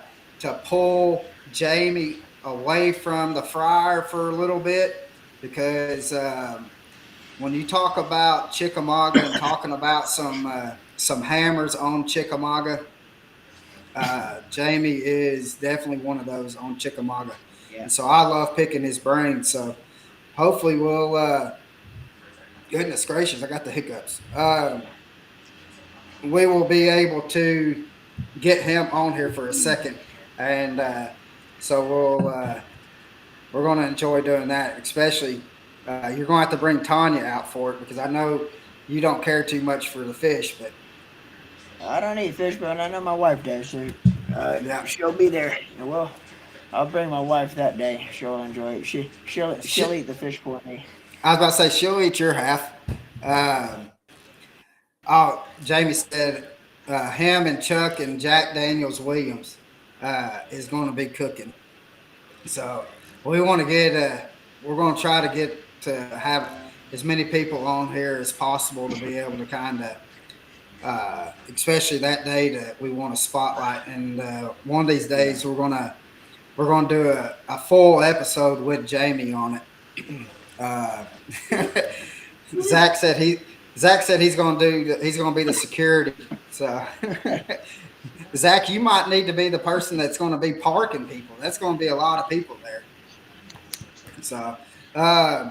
pull Jamie away from the fryer for a little bit because when you talk about Chickamauga and talking about some hammers on Chickamauga, Jamie is definitely one of those on Chickamauga, Yeah. and so I love picking his brain. So hopefully we'll. Goodness gracious, I got the hiccups. We will be able to get him on here for a second, and so we're going to enjoy doing that. Especially, you're going to have to bring Tanya out for it because I know you don't care too much for the fish, but I don't eat fish, but I know my wife does. So yeah, she'll be there. Well, I'll bring my wife that day. She'll enjoy it. She'll she, eat the fish for me. I was about to say she'll eat your half. Oh, Jamie said him and Chuck and Jack Daniels Williams is going to be cooking. So we want to get. We're going to try to get to have as many people on here as possible to be able to kind of, especially that day that we want to spotlight. And one of these Yeah. days we're gonna do a full episode with Jamie on it. Uh, Zach said he Zach said he's gonna be the security. So Zach, you might need to be the person that's going to be parking people. That's going to be a lot of people there. So uh,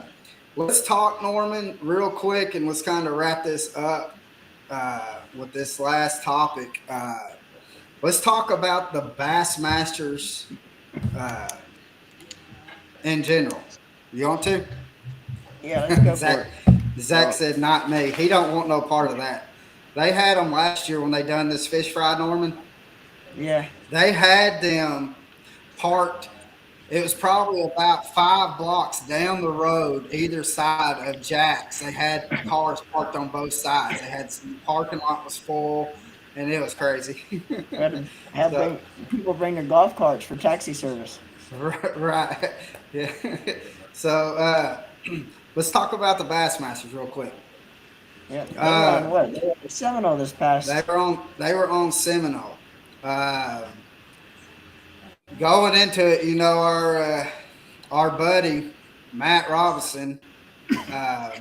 let's talk, Norman, real quick, and let's kind of wrap this up with this last topic. Let's talk about the Bassmasters uh, in general. You want to? Yeah, let's go for Zach it. Zach Oh, said not me. He don't want no part of that. They had them last year when they done this fish fry, Norman. yeah. They had them parked. It was probably about 5 blocks down the road, either side of Jack's. They had cars parked on both sides. They had some parking lot was full, and it was crazy. We had to have So people bring their golf carts for taxi service. right, yeah. So let's talk about the Bassmasters real quick. Yeah, they were on Uh, what? They were on Seminole this they past. were on they were on Seminole. Uh, Going into it, our buddy Matt Robinson, uh,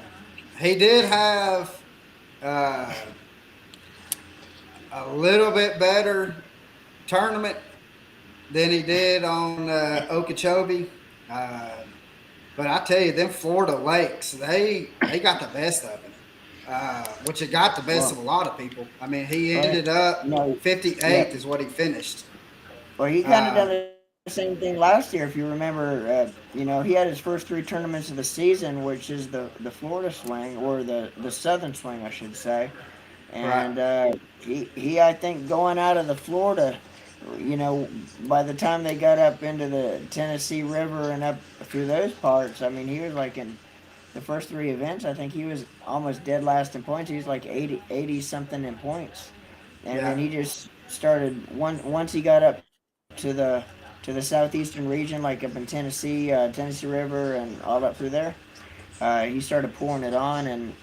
he did have uh, a little bit better tournament than he did on Okeechobee. Uh, but I tell you, them Florida Lakes, they got the best of him, which it got the best Well, of a lot of people. I mean, he well, ended up no, yeah. 58th is what he finished. Well, he kind of done Uh, the same thing last year, if you remember. He had his first three tournaments of the season, which is the Florida swing or the Southern swing, I should say. right. And he I think going out of the Florida, by the time they got up into the Tennessee River and up through those parts, I mean, he was like in the first three events. I think he was almost dead last in points. He was like 80 something in points, and Yeah. then he just started once he got up to to the southeastern region, like up in Tennessee, Tennessee River, and all up through there. He started pouring it on, and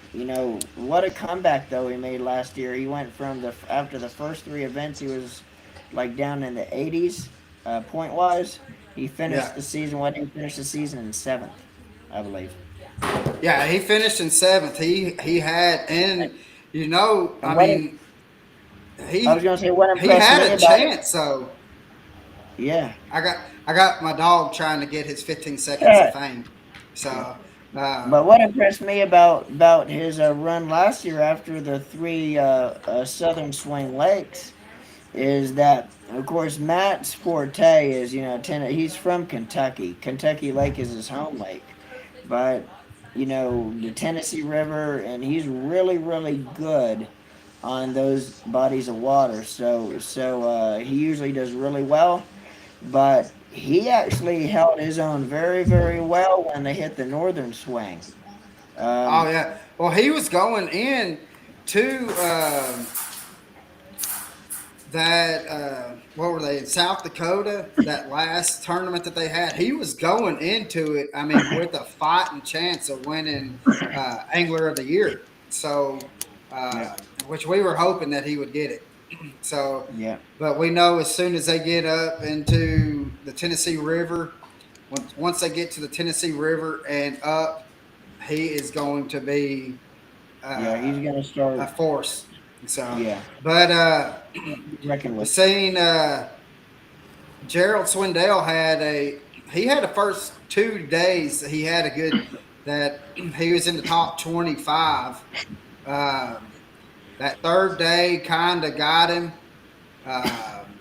what a comeback though he made last year. He went from after the first three events, he was like down in the 80s point wise. He finished Yeah. the season. What did he finish the season in seventh, I believe. Yeah, he finished in seventh. He had, and And I what mean, I was he gonna say, what he impressed me had a about it. chance. So Yeah. I got my dog trying to get his 15 seconds of fame. So But what impressed me about his run last year after the three Southern Swing Lakes is that, of course, Matt's forte is he's from Kentucky. Kentucky Lake is his home lake, but the Tennessee River, and he's really good on those bodies of water. So he usually does really well, but he actually held his own very well when they hit the northern swing. oh Um, yeah, well he was going in to that what were they in South Dakota, that last tournament that they had. He was going into it, I mean, with a fighting chance of winning Angler of the Year. So yeah, which we were hoping that he would get it. So yeah, but we know as soon as they get up into the Tennessee River, once they get to the Tennessee River and up, he is going to be yeah. He's gonna a start. force. So, Yeah, but reckon with. seeing Gerald Swindell he had the first 2 days he had a good, that he was in the top 25. Um, that third day kind of got him um,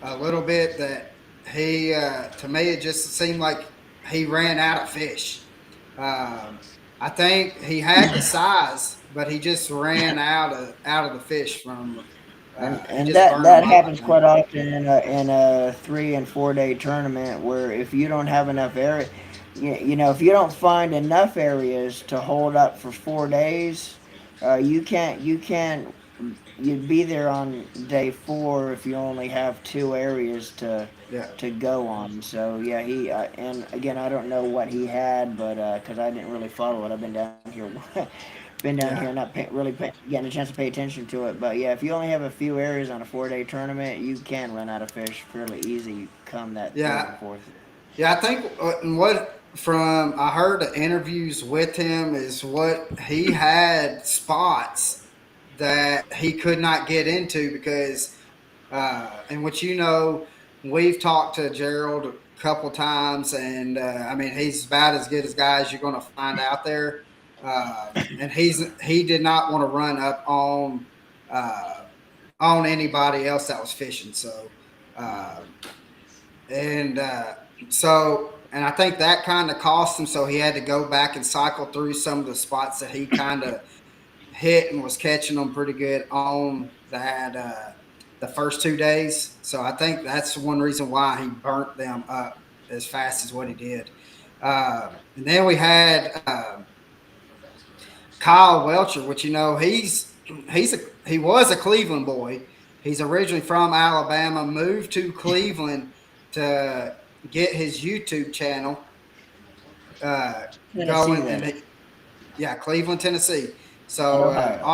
a little bit. That he to me it just seemed like he ran out of fish. Um, I think he had the size, but he just ran out of the fish from. He And just that burned them that up, I happens think. quite often in a 3 and 4 day tournament, where if you don't have enough area, if you don't find enough areas to hold up for 4 days, you can't you'd be there on day four if you only have two areas to Yeah, go on. So yeah, he and again, I don't know what he had, but because I didn't really follow it, I've been down here, been down here, yeah, not really getting a chance to pay attention to it. But yeah, if you only have a few areas on a 4 day tournament, you can run out of fish fairly easy come that third yeah, and fourth. yeah. I think and what from I heard the interviews with him is what he had spots that he could not get into because, and what we've talked to Gerald a couple times, and I mean he's about as good as guys you're going to find out there, and he did not want to run up uh, on anybody else that was fishing. So, uh, and and I think that kind of cost him. So he had to go back and cycle through some of the spots that he kind of hit and was catching them pretty good on that the first 2 days. So I think that's one reason why he burnt them up as fast as what he did. And then we had Kyle Welcher, which he was a Cleveland boy. He's originally from Alabama, moved to Cleveland to get his YouTube channel uh, Tennessee going, then, yeah, Cleveland, Tennessee. not So Ohio.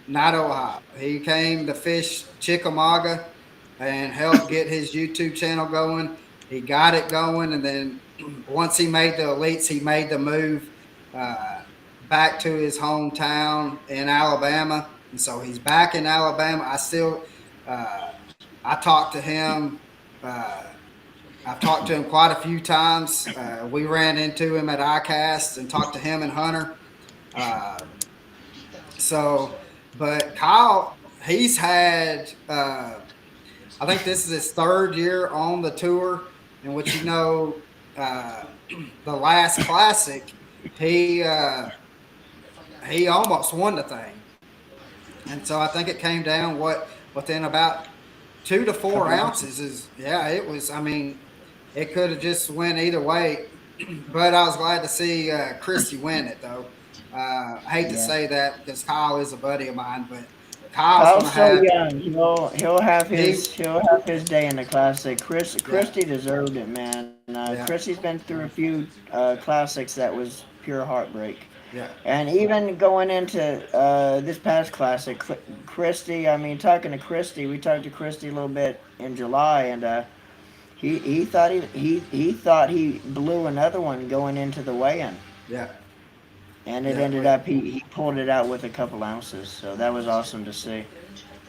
not Ohio. He came to fish Chickamauga and helped get his YouTube channel going. He got it going, and then once he made the elites, he made the move uh, back to his hometown in Alabama, and so he's back in Alabama. Uh, I talked to him. Uh, I've talked to him quite a few times. We ran into him at ICAST and talked to him and Hunter. Uh, so, but Kyle, he's had, I think this is his third year on the tour, in which, uh, the last classic, he almost won the thing. And so I think it came down within about 2 to 4 Couple ounces. ounces yeah, it was, I mean, it could have just went either way. But I was glad to see Christy win it, though. I hate to Yeah, say that because Kyle is a buddy of mine, but Kyle's gonna Kyle's so have young. He'll have he his day in the classic. yeah Christy deserved it, man. yeah Christy's been through a few classics that was pure heartbreak. yeah And even going into this past classic, Christy, I mean, talking to Christy, we talked to Christy a little bit in July, and he thought he thought he blew another one going into the weigh-in, yeah and it yeah ended up he pulled it out with a couple ounces, so that was awesome to see.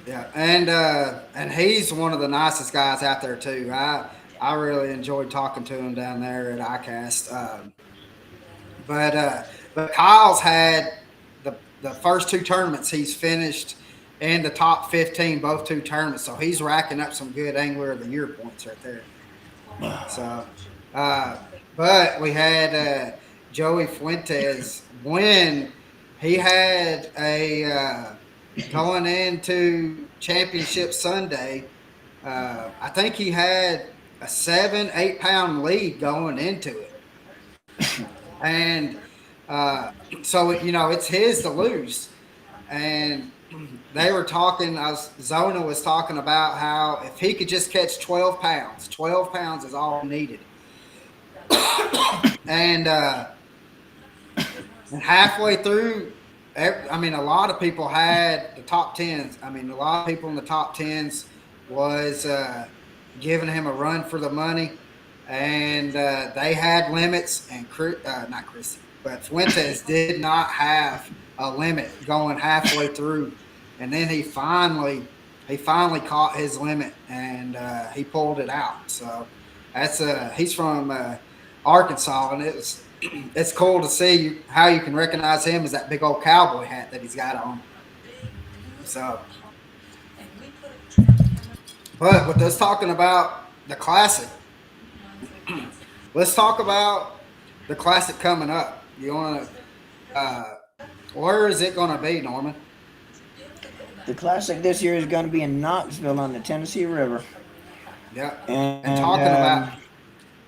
yeah, and he's one of the nicest guys out there too. I really enjoyed talking to him down there at ICAST. But Kyle's had the first two tournaments he's finished in the top 15 both two tournaments, so he's racking up some good Angler of the Year points right there. So, uh, but we had Joey Fuentes win. He had a going into Championship Sunday. I think he had a 7-8 pound lead going into it, and so it's his to lose. And they were talking. Zona was talking about how if he could just catch 12 pounds is all needed. And halfway through, I mean, a lot of people had the top tens. I mean, a lot of people in the top tens was giving him a run for the money, and they had limits. And not Chrissy, but Fuentes did not have a limit going halfway through, and then he finally caught his limit, and he pulled it out. So that's he's from Arkansas, and it's cool to see how you can recognize him as that big old cowboy hat that he's got on. So, but with us talking about the classic, let's talk about the classic coming up. You want to? Where is it going to be, Norman? The classic this year is going to be in Knoxville on the Tennessee River. Yeah, and And talking about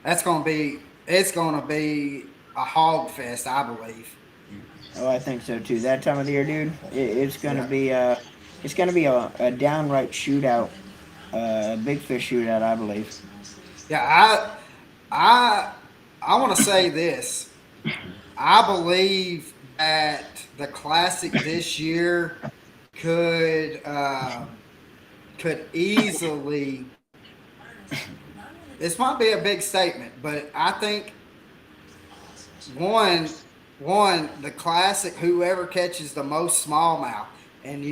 that's going to be it's going to be a hog fest, I believe. oh, I think so too. That time of the year, dude, it's going to Yeah, be a downright shootout, a big fish shootout, I believe. yeah. I want to say this. I believe that the classic this year could could easily. This might be a big statement, but I think one the classic whoever catches the most smallmouth, and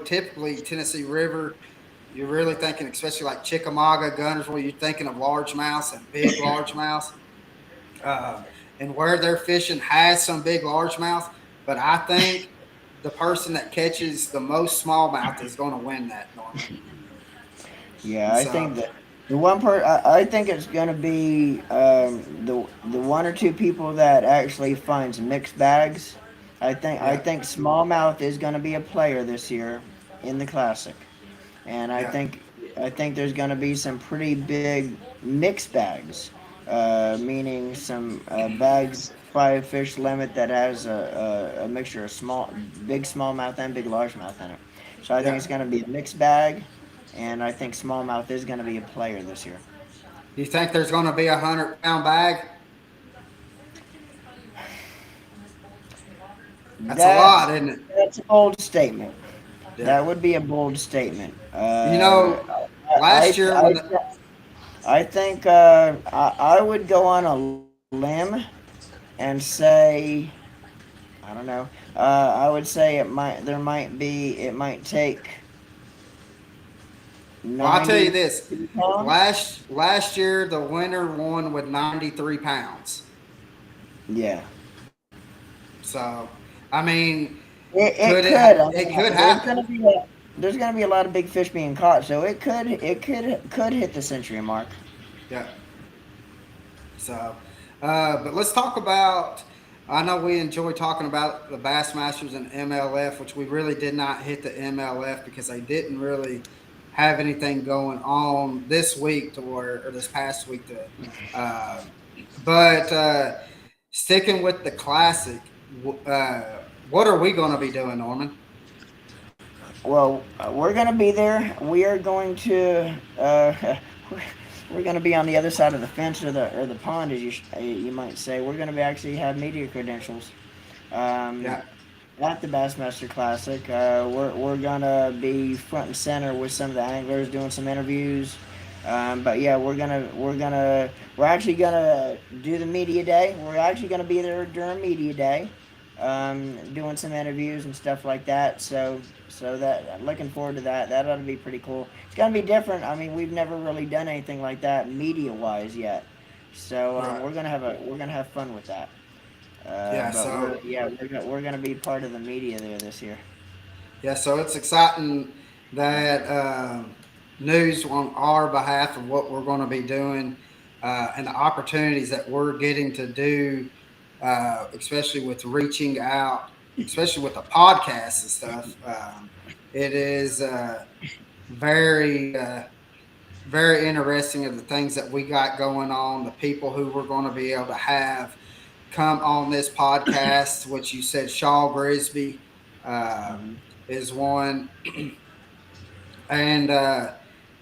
typically Tennessee River, you're really thinking, especially like Chickamauga, Gunnersville, you're thinking of largemouths and big largemouths, uh, and where they're fishing has some big largemouth. But I think the person that catches the most smallmouth is going to win that, Norman. Yeah, I So think that the one I think it's going to be the one or two people that actually finds mixed bags. I yeah, think smallmouth is going to be a player this year in the classic, and yeah, I think there's going to be some pretty big mixed bags, meaning some bags 5 fish limit that has a mixture of big smallmouth and big largemouth in it. So I think yeah. it's going to be a mixed bag, and I think smallmouth is going to be a player this year. You think there's going to be 100 pound bag? That's a That's lot, isn't it? that's a bold statement. Yeah. That would be a bold statement. You know, last year when the I think I would go on a limb and say I don't know. I would say it might take well, I'll tell you 90 this. pounds. Last year the winner won with 93 pounds. Yeah, So I mean, it could could. I it mean, could happen? there's gonna be a lot of big fish being caught, so it could hit the century mark. Yeah. So, but let's talk about. I know we enjoy talking about the Bassmasters and MLF, which we really did not hit the MLF because they didn't really have anything going on this week or this past week. Uh, but sticking with the classic, what are we going to be doing, Norman? Well, we're going to be there. We are going to. We're going to be on the other side of the fence or the pond, as you might say. We're going to be actually have media credentials. Um, Yeah. at the Bassmaster Classic, we're gonna be front and center with some of the anglers doing some interviews. But yeah, we're actually gonna do the media day. We're actually gonna be there during media day, doing some interviews and stuff like that. So that I'm looking forward to that. That ought to be pretty cool. It's gonna be different. I mean, we've never really done anything like that media wise yet. So Right. we're gonna have fun with that. Yeah. But So we're gonna be part of the media there this year. yeah. So it's exciting that news on our behalf of what we're going to be doing and the opportunities that we're getting to do, especially with reaching out, especially with the podcasts and stuff. It is very, very interesting of the things that we got going on, the people who we're going to be able to have come on this podcast, which you said Shaw Grisby uh, Mm-hmm. is one. And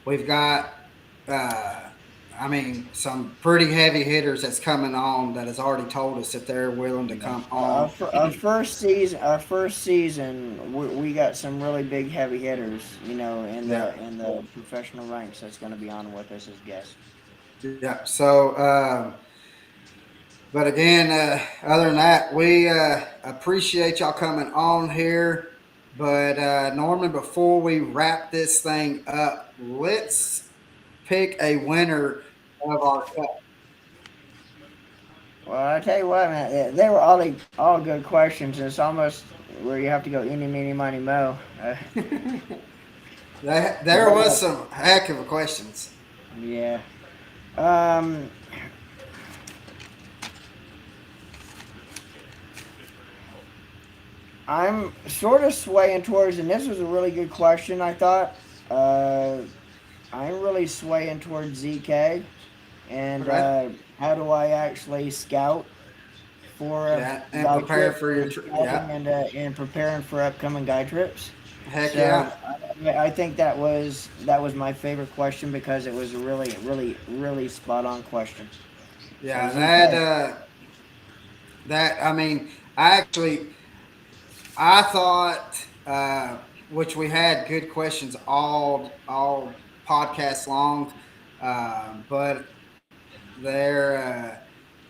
we've got, uh, I mean, some pretty heavy hitters that's coming on that has already told us if they're willing to Yeah. come Our, on. our first season, we got some really big heavy hitters, Yeah, in the professional ranks that's going to be on with us as guests. yeah. So, but again, other than that, we appreciate y'all coming on here. But Norman, before we wrap this thing up, let's pick a winner of our cup. Well, I tell you what, man, they were all good questions. It's almost where you have to go eeny, meeny, miny, mo. There was some heck of a questions. Yeah. Um, I'm sort of swaying towards, and this was a really good question, I thought. Uh, I'm really swaying towards ZK, and Okay. how do I actually scout for Yeah, and guide prepare trips for your and yeah. scouting and preparing for upcoming guide trips. Heck So yeah. I think that was my favorite question because it was a really, really, really spot on question. So Yeah, ZK. that I mean, I actually I thought which we had good questions all podcast long, but there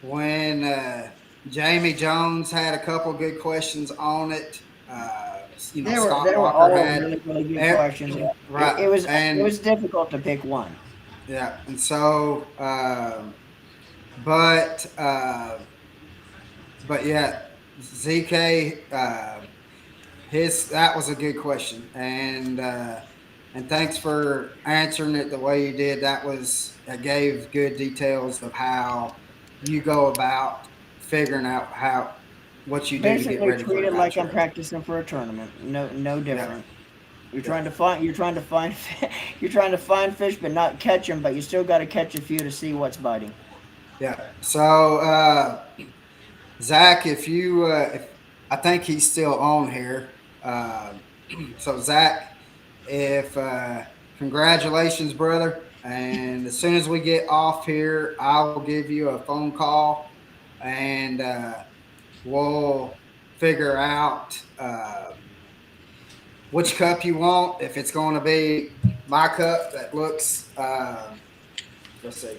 when Jamie Jones had a couple good questions on it. They Scott were Walker all had really, really good questions. right, It and was difficult to pick one. yeah, and so but but yeah, ZK. His that was a good question, and thanks for answering it the way you did. That gave good details of how you go about figuring out how what you do to get Basically ready for treat a it guide like I'm trip. practicing for a tournament. No Yeah, different. yeah, You're trying to find you're trying to find fish but not catch them, but you still got to catch a few to see what's biting. yeah. So Zach, if I think he's still on here. So Zach, if congratulations, brother. And as soon as we get off here, I will give you a phone call, and we'll figure out which cup you want. If it's going to be my cup that looks, let's see,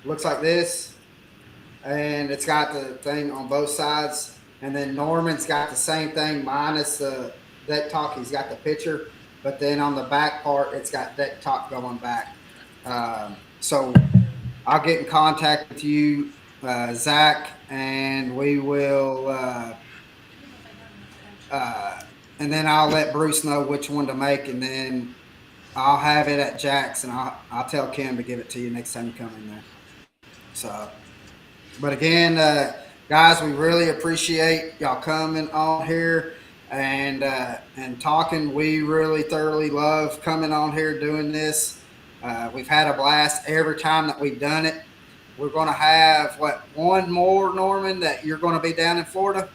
looks like this, and it's got the thing on both sides. And then Norman's got the same thing minus the deck talk. He's got the picture, but then on the back part, it's got deck talk going back. So I'll get in contact with you, Zach, and we will. Uh, and then I'll let Bruce know which one to make, and then I'll have it at Jack's, and I'll tell Kim to give it to you next time you come in there. So, but again, guys, we really appreciate y'all coming on here and talking. We really thoroughly love coming on here doing this. We've had a blast every time that we've done it. We're going to have one more, Norman, that you're going to be down in Florida.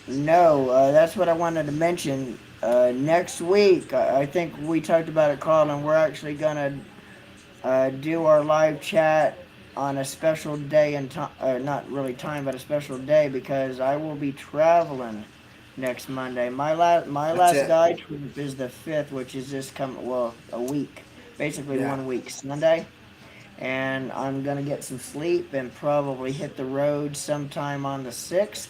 No, that's what I wanted to mention. Next week, I think we talked about it, Colin. We're actually gonna do our live chat on a special day and time, not really time, but a special day because I will be traveling next Monday. That's My last it. guide trip is the 5th, which is this a week, basically Yeah. 1 week Sunday, and I'm gonna get some sleep and probably hit the road sometime on the 6th.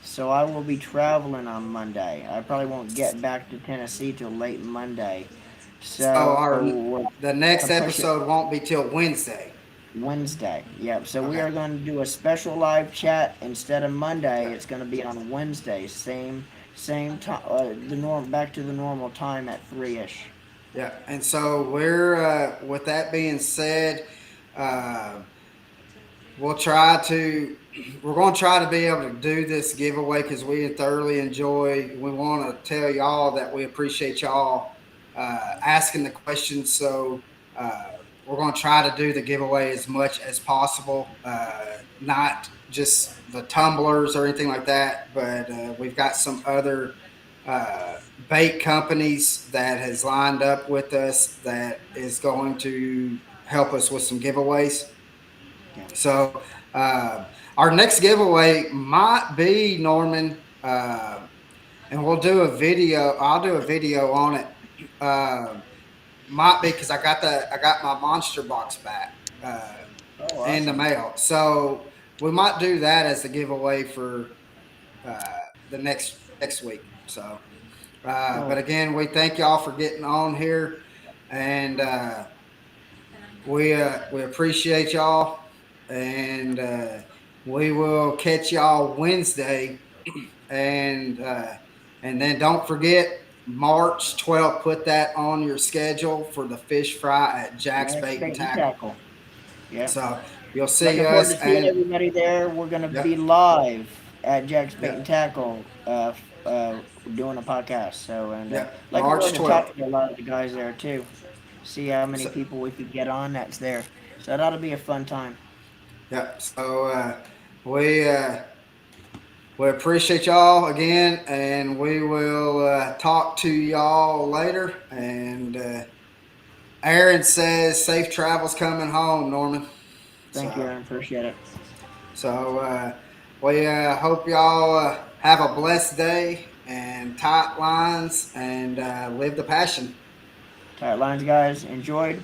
So I will be traveling on Monday. I probably won't get back to Tennessee till late Monday. So So we're the gonna next push it episode won't be till Wednesday. Wednesday. Yep. So we Okay. are going to do a special live chat instead of Monday. Yeah. It's going to be on Wednesday. Same time. Back to the normal time at 3ish. Yeah. And so we're with that being said, uh, we'll try to we're going to try to be able to do this giveaway because we thoroughly enjoy. We want to tell y'all that we appreciate y'all asking the questions. So uh, we're going to try to do the giveaway as much as possible, not just the tumblers or anything like that, but we've got some other bait companies that has lined up with us that is going to help us with some giveaways. Yeah. So our next giveaway might be Norman, and we'll do a video. I'll do a video on it. Uh, might be because I got my monster box back Oh, in the awesome. mail. So we might do that as the giveaway for uh, the next week. So, but Cool. again, we thank y'all for getting on here, and we appreciate y'all, and we will catch y'all Wednesday, and and then don't forget March 12th. Put that on your schedule for the fish fry at Jack's Next Bait and bait and Tackle. tackle. Yeah. So you'll see Looking forward us, to seeing and everybody there. We're gonna be yep, live at Jack's Bait and yep, Tackle, doing a podcast. So and yep. looking March forward to talking 12th. to a lot of the guys there too. See how many So, people we could get on that's there. So that'll be a fun time. yep. So we we appreciate y'all again, and we will talk to y'all later. And Aaron says safe travels coming home, Norman. Thank you, So, Aaron. Appreciate it. we hope y'all have a blessed day and tight lines and live the passion. Tight lines, guys. Enjoyed.